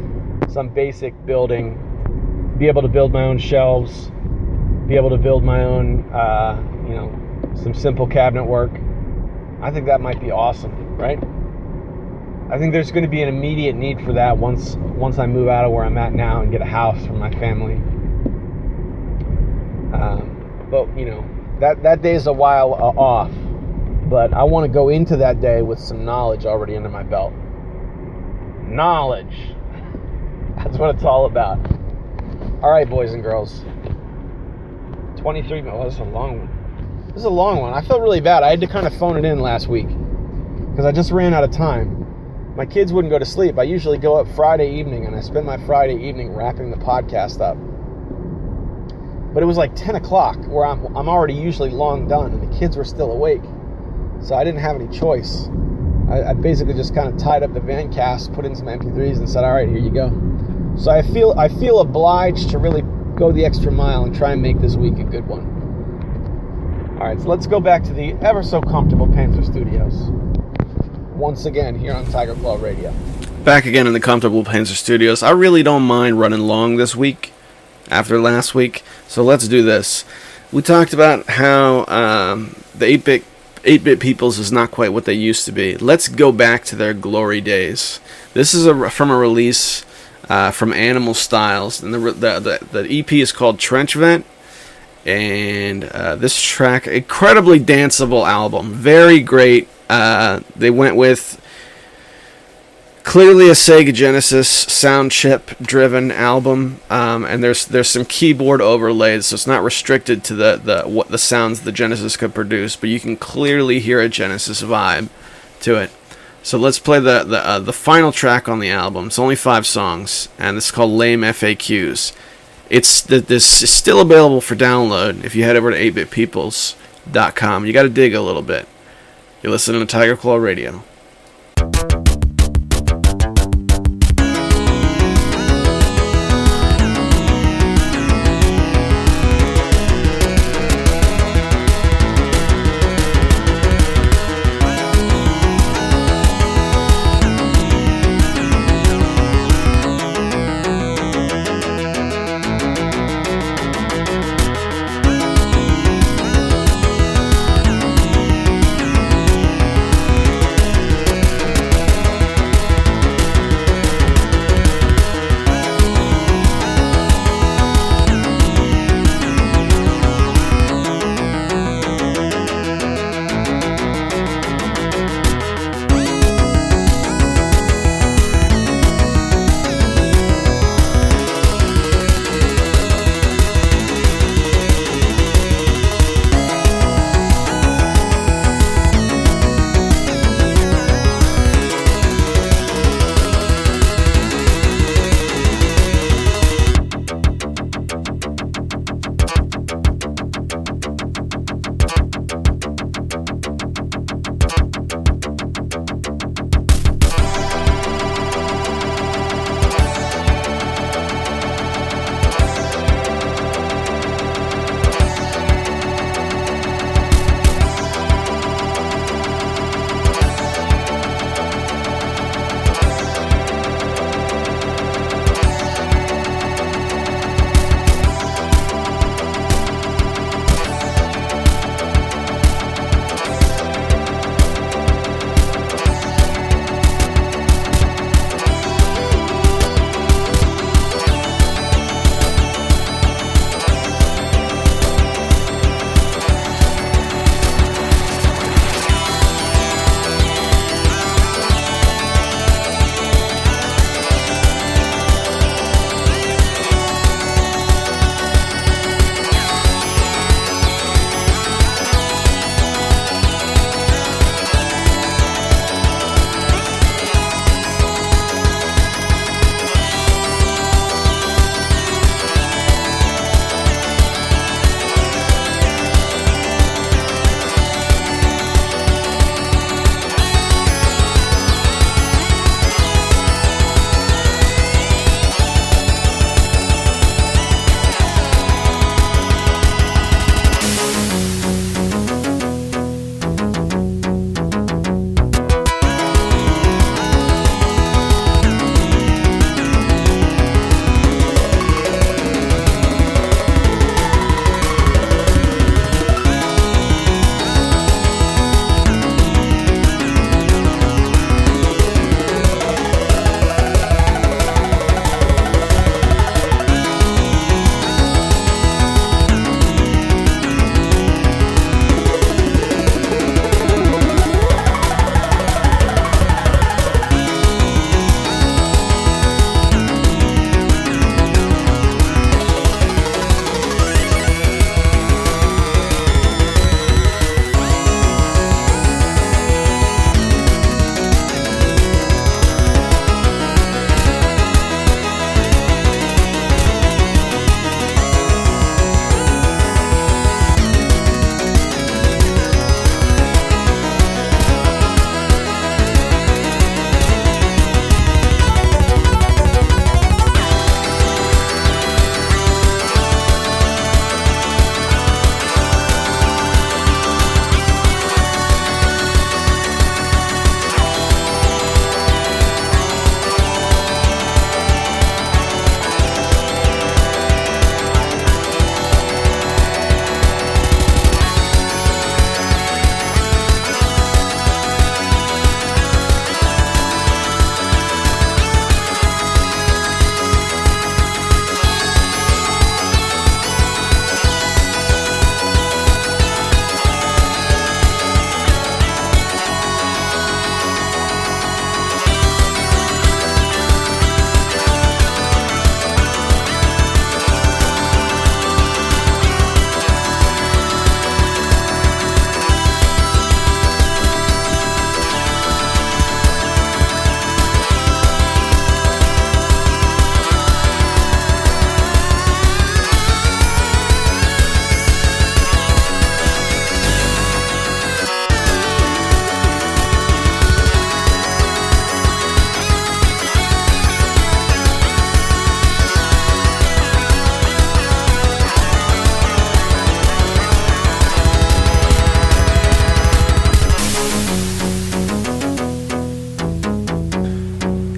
Some basic building, be able to build my own shelves, be able to build my own, some simple cabinet work. I think that might be awesome, right? I think there's going to be an immediate need for that once I move out of where I'm at now and get a house for my family. But that day is a while off. But I want to go into that day with some knowledge already under my belt. Knowledge. That's what it's all about. All right, boys and girls. 23 minutes. Oh, this is a long one. This is a long one. I felt really bad. I had to kind of phone it in last week because I just ran out of time. My kids wouldn't go to sleep. I usually go up Friday evening, and I spend my Friday evening wrapping the podcast up. But it was like 10 o'clock where I'm already usually long done, and the kids were still awake. So I didn't have any choice. I basically just kind of tied up the van cast, put in some MP3s, and said, all right, here you go. So I feel obliged to really go the extra mile and try and make this week a good one. All right, so let's go back to the ever so comfortable Panther Studios. Once again, here on Tiger Claw Radio. Back again in the comfortable Panther Studios. I really don't mind running long this week after last week, so let's do this. We talked about how the 8-bit peoples is not quite what they used to be. Let's go back to their glory days. This is from a release from Animal Styles, and the EP is called Trench Vent, and this track, incredibly danceable album, very great. They went with Clearly a Sega Genesis sound chip driven album, and there's some keyboard overlays, so it's not restricted to the sounds the Genesis could produce, but you can clearly hear a Genesis vibe to it. So let's play the final track on the album. It's only 5 songs, and this is called Lame FAQs. This is still available for download if you head over to 8bitpeoples.com. You got to dig a little bit. You're listening to Tiger Claw Radio.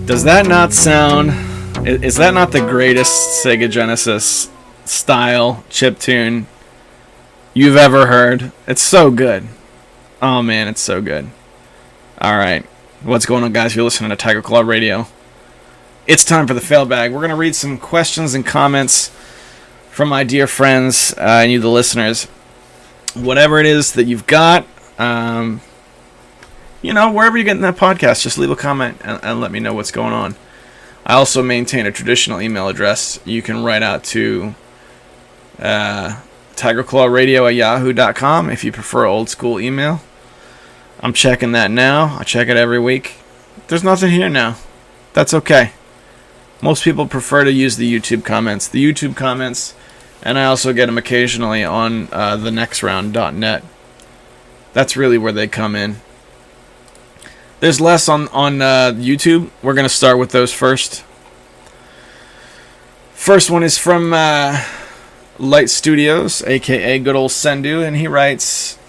Does that not sound... Is that not the greatest Sega Genesis style chiptune you've ever heard? It's so good. Oh man, it's so good. Alright, what's going on, guys? You're listening to Tiger Claw Radio. It's time for the fail bag. We're going to read some questions and comments from my dear friends and you, the listeners. Whatever it is that you've got, wherever you're getting that podcast, just leave a comment and let me know what's going on. I also maintain a traditional email address. You can write out to tigerclawradio@yahoo.com if you prefer old school email. I'm checking that now. I check it every week. There's nothing here now. That's okay. Most people prefer to use the YouTube comments. And I also get them occasionally on thenextround.net. That's really where they come in. There's less on YouTube. We're going to start with those first. First one is from Light Studios, a.k.a. good old Sendu, and he writes...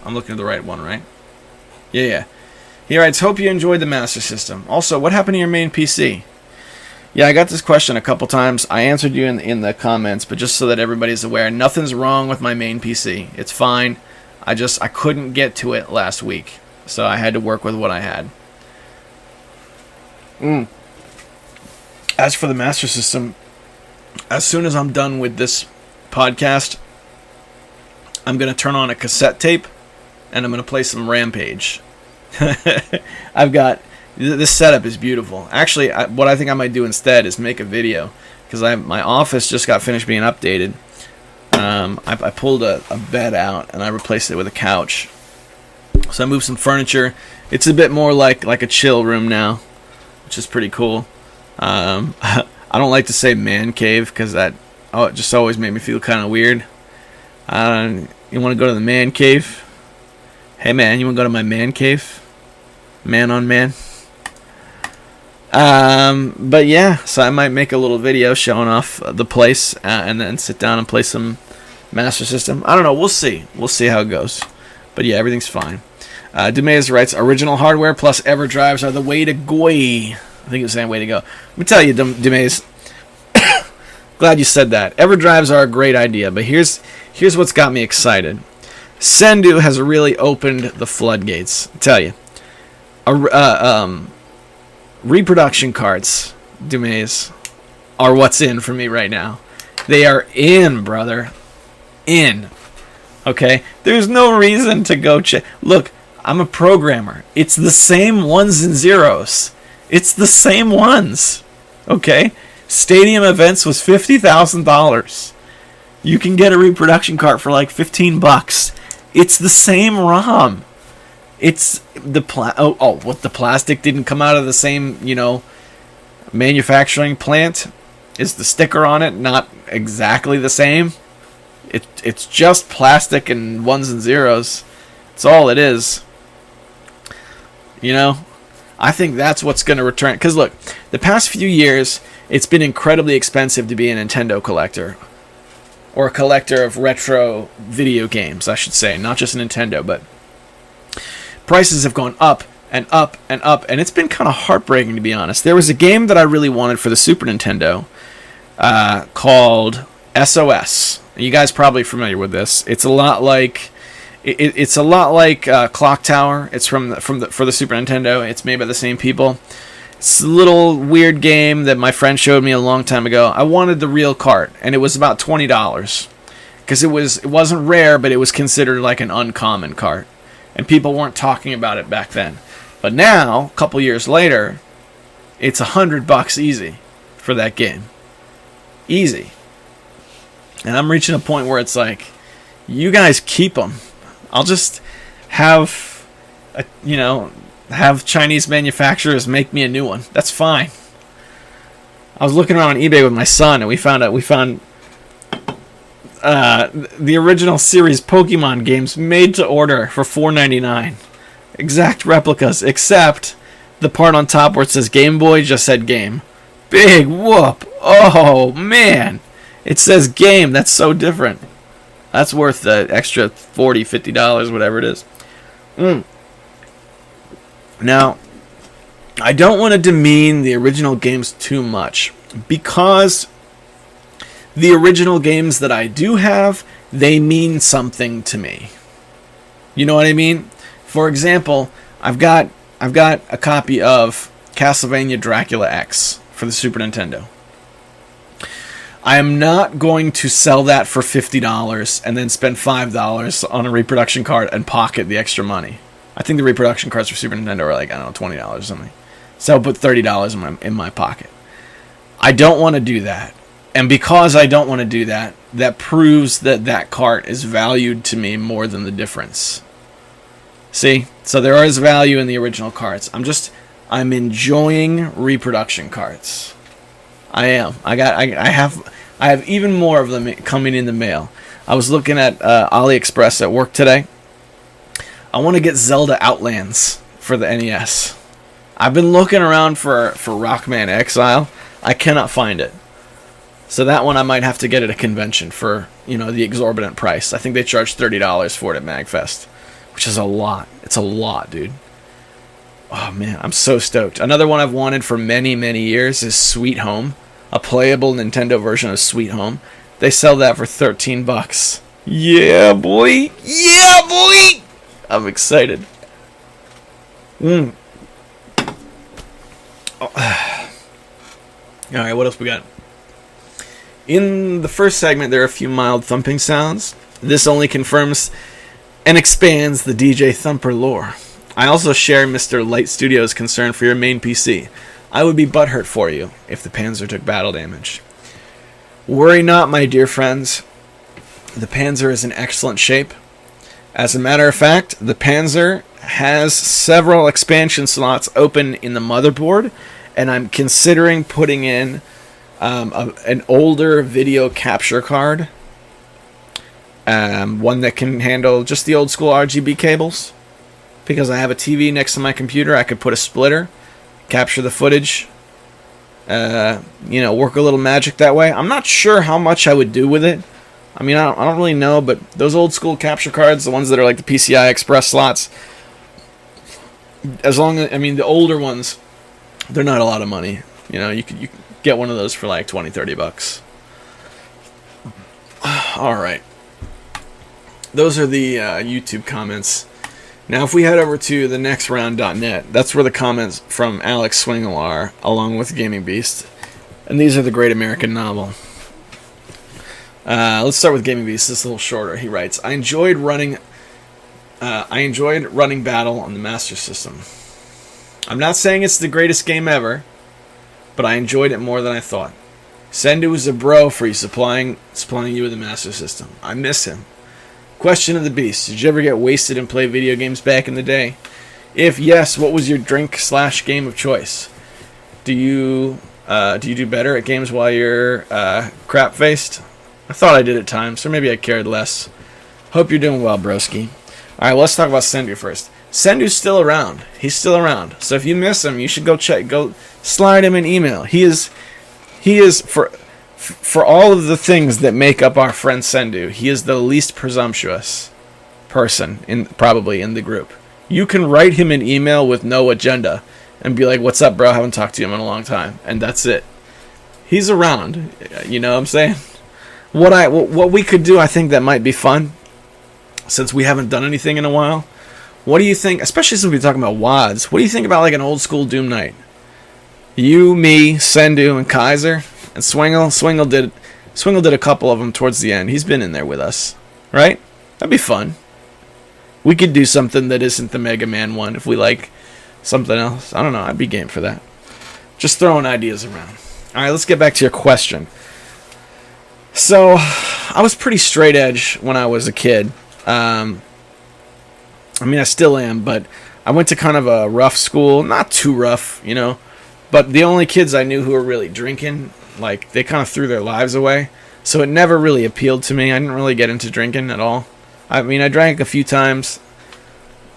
I'm looking at the right one, right? Yeah. He writes, hope you enjoyed the Master System. Also, what happened to your main PC? Yeah, I got this question a couple times. I answered you in the comments, but just so that everybody's aware, nothing's wrong with my main PC. It's fine. I couldn't get to it last week, so I had to work with what I had. As for the Master System, as soon as I'm done with this podcast, I'm going to turn on a cassette tape, and I'm going to play some Rampage. I've got... This setup is beautiful. Actually, what I think I might do instead is make a video, because my office just got finished being updated. I pulled a bed out, and I replaced it with a couch. So I moved some furniture. It's a bit more like a chill room now, which is pretty cool. I don't like to say man cave, because it just always made me feel kind of weird. You want to go to the man cave? Hey man, you want to go to my man cave? Man on man? But yeah, so I might make a little video showing off the place and then sit down and play some Master System. I don't know, we'll see. We'll see how it goes. But yeah, everything's fine. Dumaze writes, original hardware plus EverDrives are the way to go. I think it's the way to go. Let me tell you, Dumaze, glad you said that. EverDrives are a great idea, but here's what's got me excited. Sendu has really opened the floodgates. I tell you. Reproduction carts, Dumaze, are what's in for me right now. They are in, brother. In. Okay? There's no reason to go check. Look, I'm a programmer. It's the same ones and zeros. It's the same ones. Okay? Stadium Events was $50,000. You can get a reproduction cart for like $15. It's the same ROM. It's the what, the plastic didn't come out of the same, manufacturing plant? Is the sticker on it not exactly the same? It's just plastic and ones and zeros. That's all it is. I think that's what's going to return. Because look, the past few years, it's been incredibly expensive to be a Nintendo collector. Or a collector of retro video games, I should say. Not just Nintendo, but... prices have gone up and up and up, and it's been kind of heartbreaking, to be honest. There was a game that I really wanted for the Super Nintendo called SOS. You guys are probably familiar with this. It's a lot like Clock Tower. It's for the Super Nintendo. It's made by the same people. It's a little weird game that my friend showed me a long time ago. I wanted the real cart, and it was about $20 because it wasn't rare, but it was considered like an uncommon cart. And people weren't talking about it back then. But now, a couple years later, it's $100 easy for that game. Easy. And I'm reaching a point where it's like, you guys keep them. I'll just have Chinese manufacturers make me a new one. That's fine. I was looking around on eBay with my son, and we found the original series Pokemon games made to order for $4.99. Exact replicas, except the part on top where it says Game Boy just said game. Big whoop. Oh, man. It says game. That's so different. That's worth the extra $40, $50, whatever it is. Now, I don't want to demean the original games too much, because the original games that I do have, they mean something to me. You know what I mean? For example, I've got a copy of Castlevania Dracula X for the Super Nintendo. I am not going to sell that for $50 and then spend $5 on a reproduction card and pocket the extra money. I think the reproduction cards for Super Nintendo are like, I don't know, $20 or something. So I'll put $30 in my pocket. I don't want to do that. And because I don't want to do that, that proves that cart is valued to me more than the difference. See? So there is value in the original carts. I'm enjoying reproduction carts. I am. I have even more of them coming in the mail. I was looking at AliExpress at work today. I want to get Zelda Outlands for the NES. I've been looking around for Rockman Exile. I cannot find it. So that one I might have to get at a convention for, the exorbitant price. I think they charge $30 for it at MagFest, which is a lot. It's a lot, dude. Oh man, I'm so stoked. Another one I've wanted for many, many years is Sweet Home, a playable Nintendo version of Sweet Home. They sell that for $13. Yeah, boy. Yeah, boy. I'm excited. Oh. All right, what else we got? In the first segment, there are a few mild thumping sounds. This only confirms and expands the DJ Thumper lore. I also share Mr. Light Studio's concern for your main PC. I would be butthurt for you if the Panzer took battle damage. Worry not, my dear friends. The Panzer is in excellent shape. As a matter of fact, the Panzer has several expansion slots open in the motherboard, and I'm considering putting in an older video capture card. One that can handle just the old school RGB cables. Because I have a TV next to my computer, I could put a splitter, capture the footage, work a little magic that way. I'm not sure how much I would do with it. I mean, I don't really know, but those old school capture cards, the ones that are like the PCI Express slots, the older ones, they're not a lot of money. You could get one of those for like $20-$30. All right. Those are the YouTube comments. Now, if we head over to the nextround.net, that's where the comments from Alex Swingle are, along with Gaming Beast. And these are the Great American Novel. Let's start with Gaming Beast. This is a little shorter. He writes, I enjoyed running Battle on the Master System. I'm not saying it's the greatest game ever, but I enjoyed it more than I thought. Sendu is a bro for you supplying you with the Master System. I miss him. Question of the Beast. Did you ever get wasted and play video games back in the day? If yes, what was your drink/game of choice? Do you do better at games while you're crap-faced? I thought I did at times, or maybe I cared less. Hope you're doing well, broski. Alright, well, let's talk about Sendu first. Sendu's still around. He's still around. So if you miss him, you should go slide him an email. He is for all of the things that make up our friend Sendu, he is the least presumptuous person probably in the group. You can write him an email with no agenda and be like, what's up, bro? I haven't talked to him in a long time. And that's it. He's around. You know what I'm saying? What we could do, I think that might be fun, since we haven't done anything in a while. What do you think, especially since we're talking about WADs, what do you think about like an old school Doom night? You, me, Sendu, and Kaiser, and Swingle. Swingle did a couple of them towards the end. He's been in there with us, right? That'd be fun. We could do something that isn't the Mega Man one if we like something else. I don't know. I'd be game for that. Just throwing ideas around. All right, let's get back to your question. So, I was pretty straight edge when I was a kid. I still am, but I went to kind of a rough school. Not too rough, but the only kids I knew who were really drinking, like, they kind of threw their lives away. So it never really appealed to me. I didn't really get into drinking at all. I drank a few times,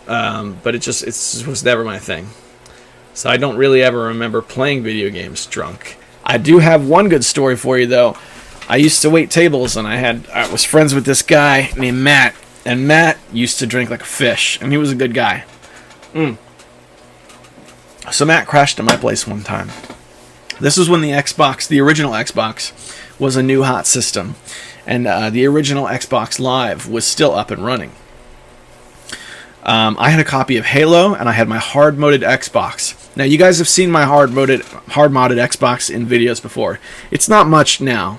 but it was never my thing. So I don't really ever remember playing video games drunk. I do have one good story for you, though. I used to wait tables, and I was friends with this guy named Matt, and Matt used to drink like a fish, and he was a good guy. So Matt crashed at my place one time. This was when the original Xbox, was a new hot system. And the original Xbox Live was still up and running. I had a copy of Halo, and I had my hard-moded Xbox. Now, you guys have seen my hard-modded Xbox in videos before. It's not much now.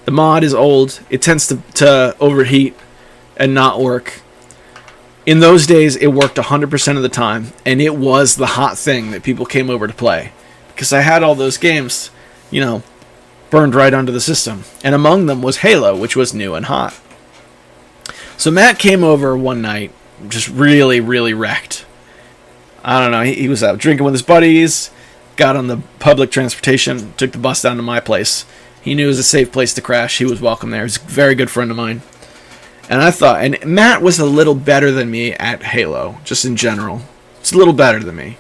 The mod is old. It tends to overheat and not work. In those days, it worked 100% of the time, and it was the hot thing that people came over to play. Because I had all those games, burned right onto the system. And among them was Halo, which was new and hot. So Matt came over one night, just really, really wrecked. I don't know, he was out drinking with his buddies, got on the public transportation, took the bus down to my place. He knew it was a safe place to crash. He was welcome there. He's a very good friend of mine. And I thought, and Matt was a little better than me at Halo, just in general. It's a little better than me.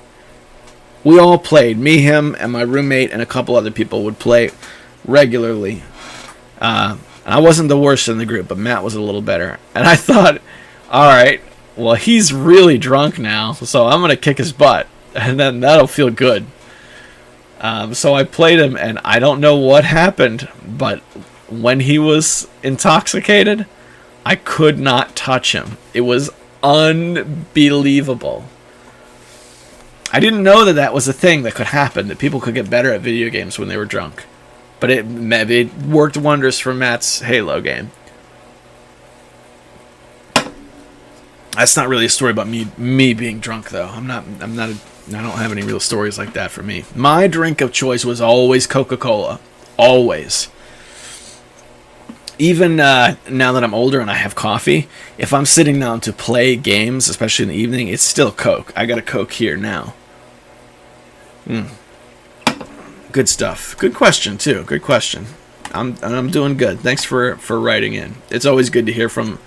We all played. Me, him, and my roommate, and a couple other people would play regularly. And I wasn't the worst in the group, but Matt was a little better. And I thought, all right, well, he's really drunk now, so I'm going to kick his butt, and then that'll feel good. So I played him, and I don't know what happened, but when he was intoxicated, I could not touch him. It was unbelievable. I didn't know that was a thing that could happen, that people could get better at video games when they were drunk. But it worked wonders for Matt's Halo game. That's not really a story about me being drunk, though. I don't have any real stories like that for me. My drink of choice was always Coca-Cola. Always. Even now that I'm older and I have coffee, if I'm sitting down to play games, especially in the evening, it's still Coke. I got a Coke here now. Good stuff. Good question, too. Good question. I'm doing good. Thanks for writing in. It's always good to hear from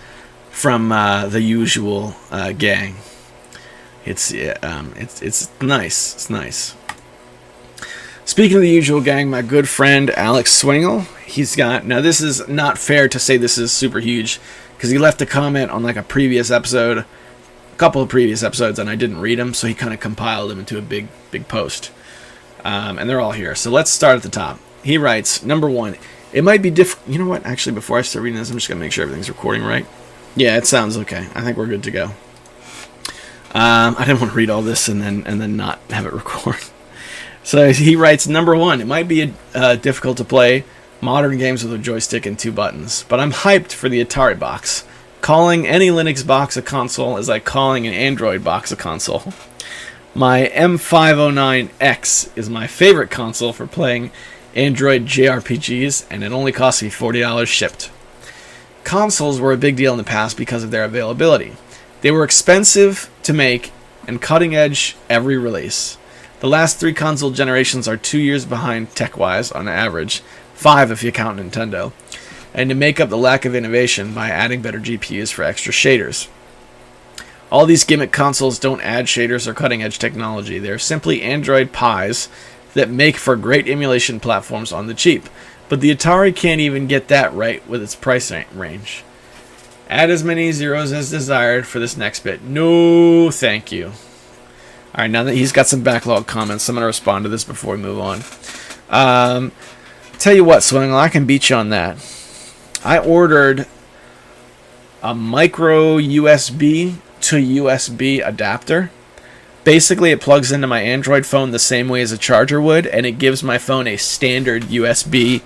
the usual gang. It's nice. It's nice. Speaking of the usual gang, my good friend Alex Swingle, now this is not fair to say this is super huge, because he left a comment on like a couple of previous episodes, and I didn't read them, so he kind of compiled them into a big post. And they're all here. So let's start at the top. He writes, number 1, it might be different. You know what? Actually, before I start reading this, I'm just going to make sure everything's recording right. Yeah, it sounds okay. I think we're good to go. I didn't want to read all this and then not have it record. So he writes, number 1, it might be difficult to play modern games with a joystick and 2 buttons, but I'm hyped for the Atari box. Calling any Linux box a console is like calling an Android box a console. My M509X is my favorite console for playing Android JRPGs, and it only cost me $40 shipped. Consoles were a big deal in the past because of their availability. They were expensive to make and cutting edge every release. The last 3 console generations are 2 years behind tech-wise on average, 5 if you count Nintendo, and to make up the lack of innovation by adding better GPUs for extra shaders. All these gimmick consoles don't add shaders or cutting-edge technology. They're simply Android pies that make for great emulation platforms on the cheap. But the Atari can't even get that right with its price range. Add as many zeros as desired for this next bit. No, thank you. Alright, now that he's got some backlog comments, I'm going to respond to this before we move on. Tell you what, Swingle, I can beat you on that. I ordered a micro USB to USB adapter. Basically, it plugs into my Android phone the same way as a charger would, and it gives my phone a standard USB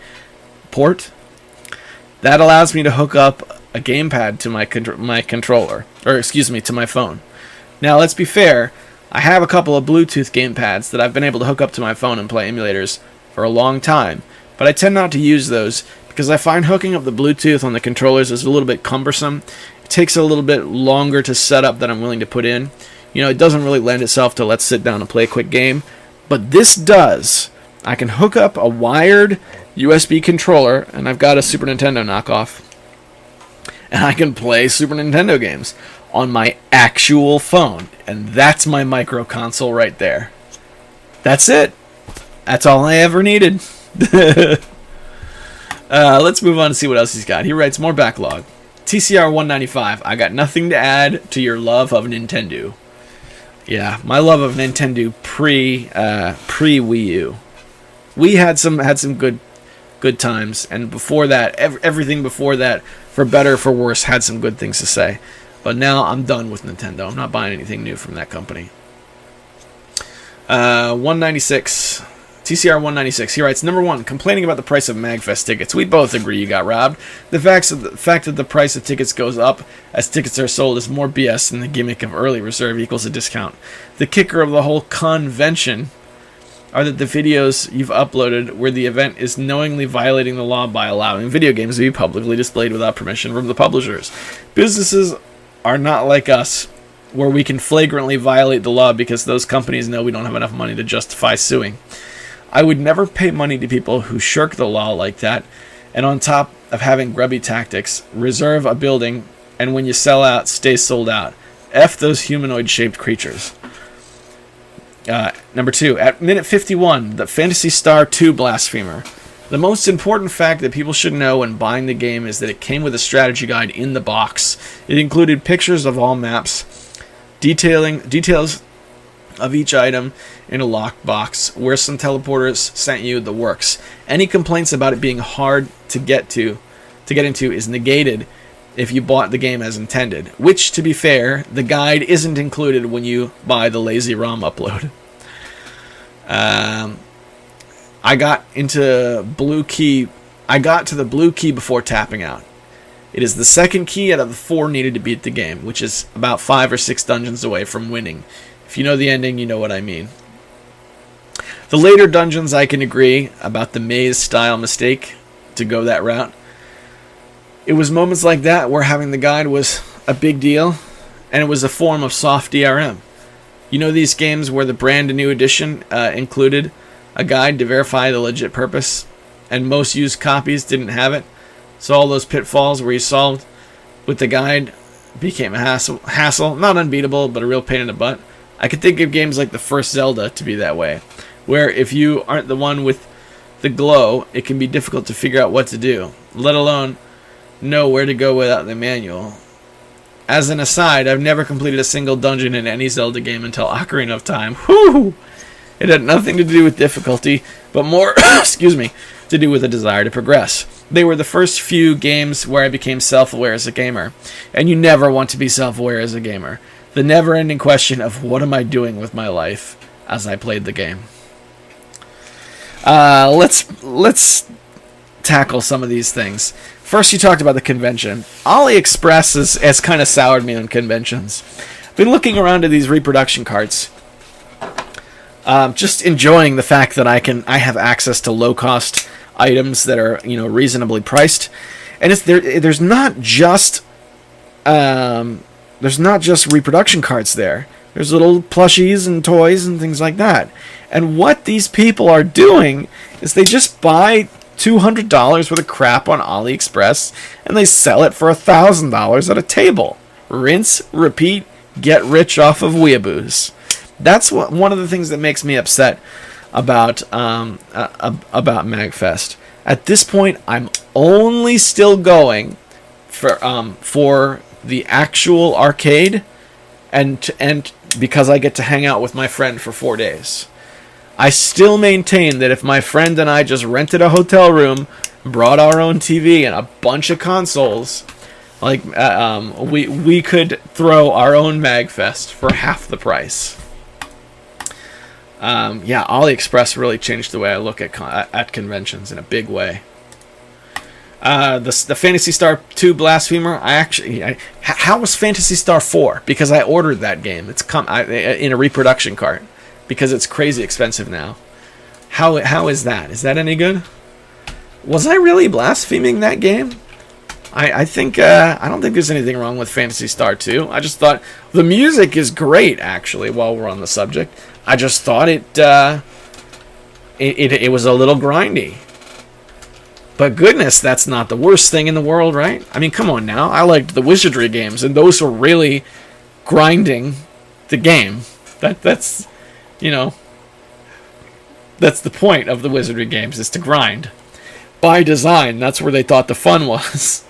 port. That allows me to hook up a gamepad to my controller, to my phone. Now, let's be fair. I have a couple of Bluetooth gamepads that I've been able to hook up to my phone and play emulators for a long time, but I tend not to use those because I find hooking up the Bluetooth on the controllers is a little bit cumbersome. It takes a little bit longer to set up than I'm willing to put in. It doesn't really lend itself to let's sit down and play a quick game. But this does. I can hook up a wired USB controller, and I've got a Super Nintendo knockoff, and I can play Super Nintendo games on my actual phone. And that's my micro console right there. That's it. That's all I ever needed. Let's move on to see what else he's got. He writes more backlog. TCR 195, I got nothing to add to your love of Nintendo. Yeah, my love of Nintendo pre Wii U. We had some good times, and before that, everything before that, for better or for worse, had some good things to say. But now I'm done with Nintendo. I'm not buying anything new from that company. 196. TCR 196. He writes, number 1, complaining about the price of MagFest tickets. We both agree you got robbed. The fact that the price of tickets goes up as tickets are sold is more BS than the gimmick of early reserve equals a discount. The kicker of the whole convention are that the videos you've uploaded where the event is knowingly violating the law by allowing video games to be publicly displayed without permission from the publishers. Businesses are not like us, where we can flagrantly violate the law because those companies know we don't have enough money to justify suing. I would never pay money to people who shirk the law like that, and on top of having grubby tactics, reserve a building, and when you sell out, stay sold out. F those humanoid-shaped creatures. Number 2, at minute 51, the Phantasy Star 2 Blasphemer. The most important fact that people should know when buying the game is that it came with a strategy guide in the box. It included pictures of all maps, details of each item in a locked box, where some teleporters sent you the works. Any complaints about it being hard to get into is negated if you bought the game as intended, which, to be fair, the guide isn't included when you buy the lazy ROM upload. I got to the blue key before tapping out. It is the second key out of the 4 needed to beat the game, which is about 5 or 6 dungeons away from winning. If you know the ending, you know what I mean. The later dungeons, I can agree about the maze-style mistake to go that route. It was moments like that where having the guide was a big deal, and it was a form of soft DRM. You know these games where the brand new edition included a guide to verify the legit purpose, and most used copies didn't have it, so all those pitfalls where you solved with the guide became a hassle, not unbeatable, but a real pain in the butt. I could think of games like the first Zelda to be that way, where if you aren't the one with the glow, it can be difficult to figure out what to do, let alone know where to go without the manual. As an aside, I've never completed a single dungeon in any Zelda game until Ocarina of Time. Whew! It had nothing to do with difficulty, but more, to do with a desire to progress. They were the first few games where I became self-aware as a gamer, and you never want to be self-aware as a gamer. The never-ending question of what am I doing with my life as I played the game. Let's tackle some of these things. First, you talked about the convention. AliExpress has kind of soured me on conventions. I've been looking around at these reproduction carts, just enjoying the fact that I have access to low-cost items that are reasonably priced, and there's not just reproduction carts there. There's little plushies and toys and things like that. And what these people are doing is they just buy $200 worth of crap on AliExpress and they sell it for $1,000 at a table. Rinse, repeat, get rich off of weeaboos. That's one of the things that makes me upset about MagFest. At this point, I'm only still going for the actual arcade, and because I get to hang out with my friend for 4 days. I still maintain that if my friend and I just rented a hotel room, brought our own TV and a bunch of consoles, we could throw our own MagFest for half the price. AliExpress really changed the way I look at conventions in a big way. The Phantasy Star 2 Blasphemer, how was Phantasy Star 4? Because I ordered that game. It's in a reproduction cart because it's crazy expensive now. How is that? Is that any good? Was I really blaspheming that game? I think I don't think there's anything wrong with Phantasy Star 2. I just thought the music is great. Actually, while we're on the subject, I just thought it was a little grindy. But goodness, that's not the worst thing in the world, right? I mean, come on now. I liked the Wizardry games, and those were really grinding the game. That's the point of the Wizardry games, is to grind. By design, that's where they thought the fun was.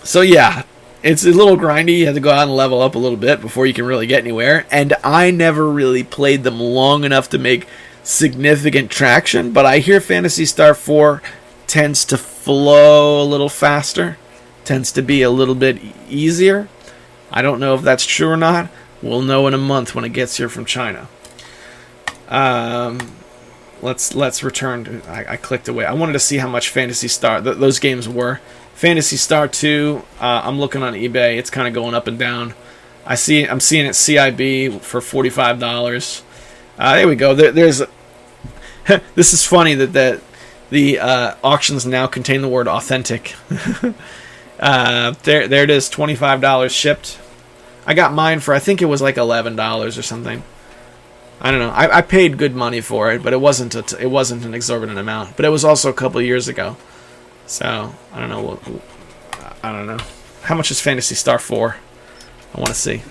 So yeah, It's a little grindy. You have to go out and level up a little bit before you can really get anywhere. And I never really played them long enough to make significant traction. But I hear Phantasy Star 4 tends to flow a little faster. Tends to be a little bit easier. I don't know if that's true or not. We'll know in a month when it gets here from China. Let's return to... I clicked away. I wanted to see how much Phantasy Star... those games were. Phantasy Star 2, I'm looking on eBay. It's kind of going up and down. I'm seeing it CIB for $45. There we go. There's... This is funny that the auctions now contain the word authentic. There it is, $25 shipped. I got mine for, I think it was like $11 or something. I don't know. I paid good money for it, but it wasn't an exorbitant amount. But it was also a couple of years ago. So, I don't know. I don't know. How much is Phantasy Star 4? I want to see.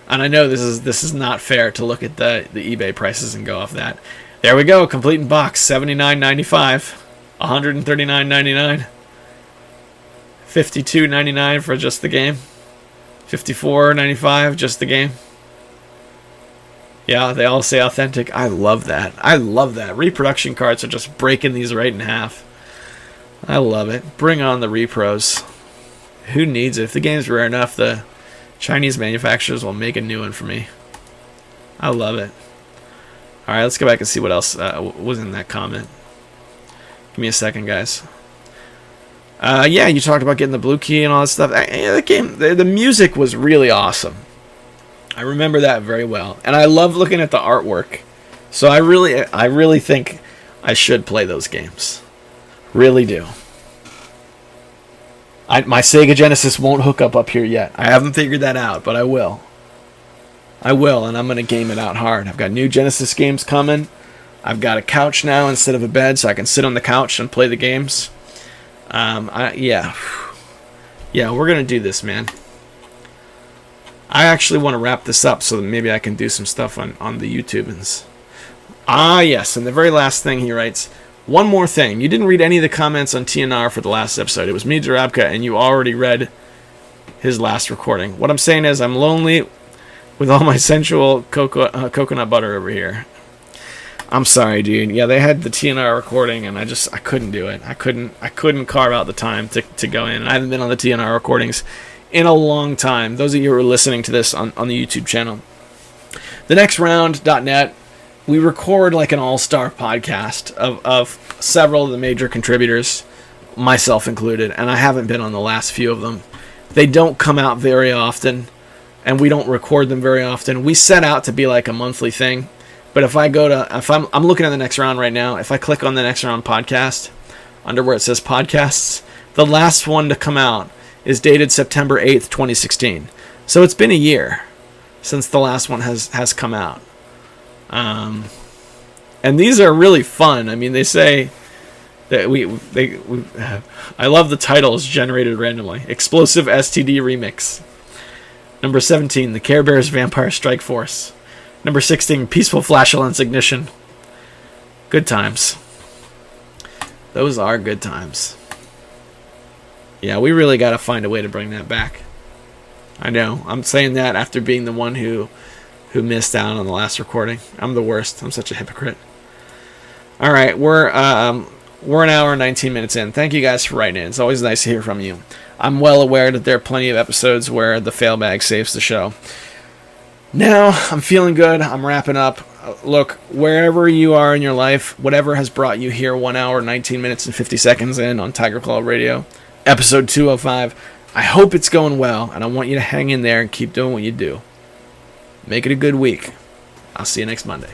And I know this is not fair to look at the eBay prices and go off that. There we go. Complete in box. $79.95. $139.99. $52.99 for just the game. $54.95 just the game. Yeah, they all say authentic. I love that. I love that. Reproduction cards are just breaking these right in half. I love it. Bring on the repros. Who needs it? If the game's rare enough, the Chinese manufacturers will make a new one for me. I love it. Alright, let's go back and see what else was in that comment. Give me a second, guys. Yeah, you talked about getting the blue key and all that stuff. The game, the music was really awesome. I remember that very well, and I love looking at the artwork. So I really think I should play those games. Really do. My Sega Genesis won't hook up here yet. I haven't figured that out, but I will. I will, and I'm going to game it out hard. I've got new Genesis games coming. I've got a couch now instead of a bed, so I can sit on the couch and play the games. Yeah, we're going to do this, man. I actually want to wrap this up so that maybe I can do some stuff on the YouTubans. Yes, and the very last thing he writes, one more thing. You didn't read any of the comments on TNR for the last episode. It was me, Jarabka, and you already read his last recording. What I'm saying is I'm lonely with all my sensual coconut butter over here. I'm sorry, dude. Yeah, they had the TNR recording, and I couldn't do it. I couldn't carve out the time to go in. I haven't been on the TNR recordings in a long time. Those of you who are listening to this on the YouTube channel. The next round.net, we record like an all-star podcast of several of the major contributors, myself included, and I haven't been on the last few of them. They don't come out very often, and we don't record them very often. We set out to be like a monthly thing, but if I'm looking at the next round right now, if I click on the next round podcast, under where it says podcasts, the last one to come out is dated September 8th, 2016. So it's been a year since the last one has come out. And these are really fun. I mean, they say that I love the titles generated randomly. Explosive STD Remix. Number 17, The Care Bears Vampire Strike Force. Number 16, Peaceful Flatulence Ignition. Good times. Those are good times. Yeah, we really got to find a way to bring that back. I know. I'm saying that after being the one who missed out on the last recording. I'm the worst. I'm such a hypocrite. All right, we're an hour and 19 minutes in. Thank you guys for writing in. It's always nice to hear from you. I'm well aware that there are plenty of episodes where the fail bag saves the show. Now, I'm feeling good. I'm wrapping up. Look, wherever you are in your life, whatever has brought you here 1 hour, 19 minutes, and 50 seconds in on Tiger Claw Radio, episode 205, I hope it's going well, and I want you to hang in there and keep doing what you do. Make it a good week. I'll see you next Monday.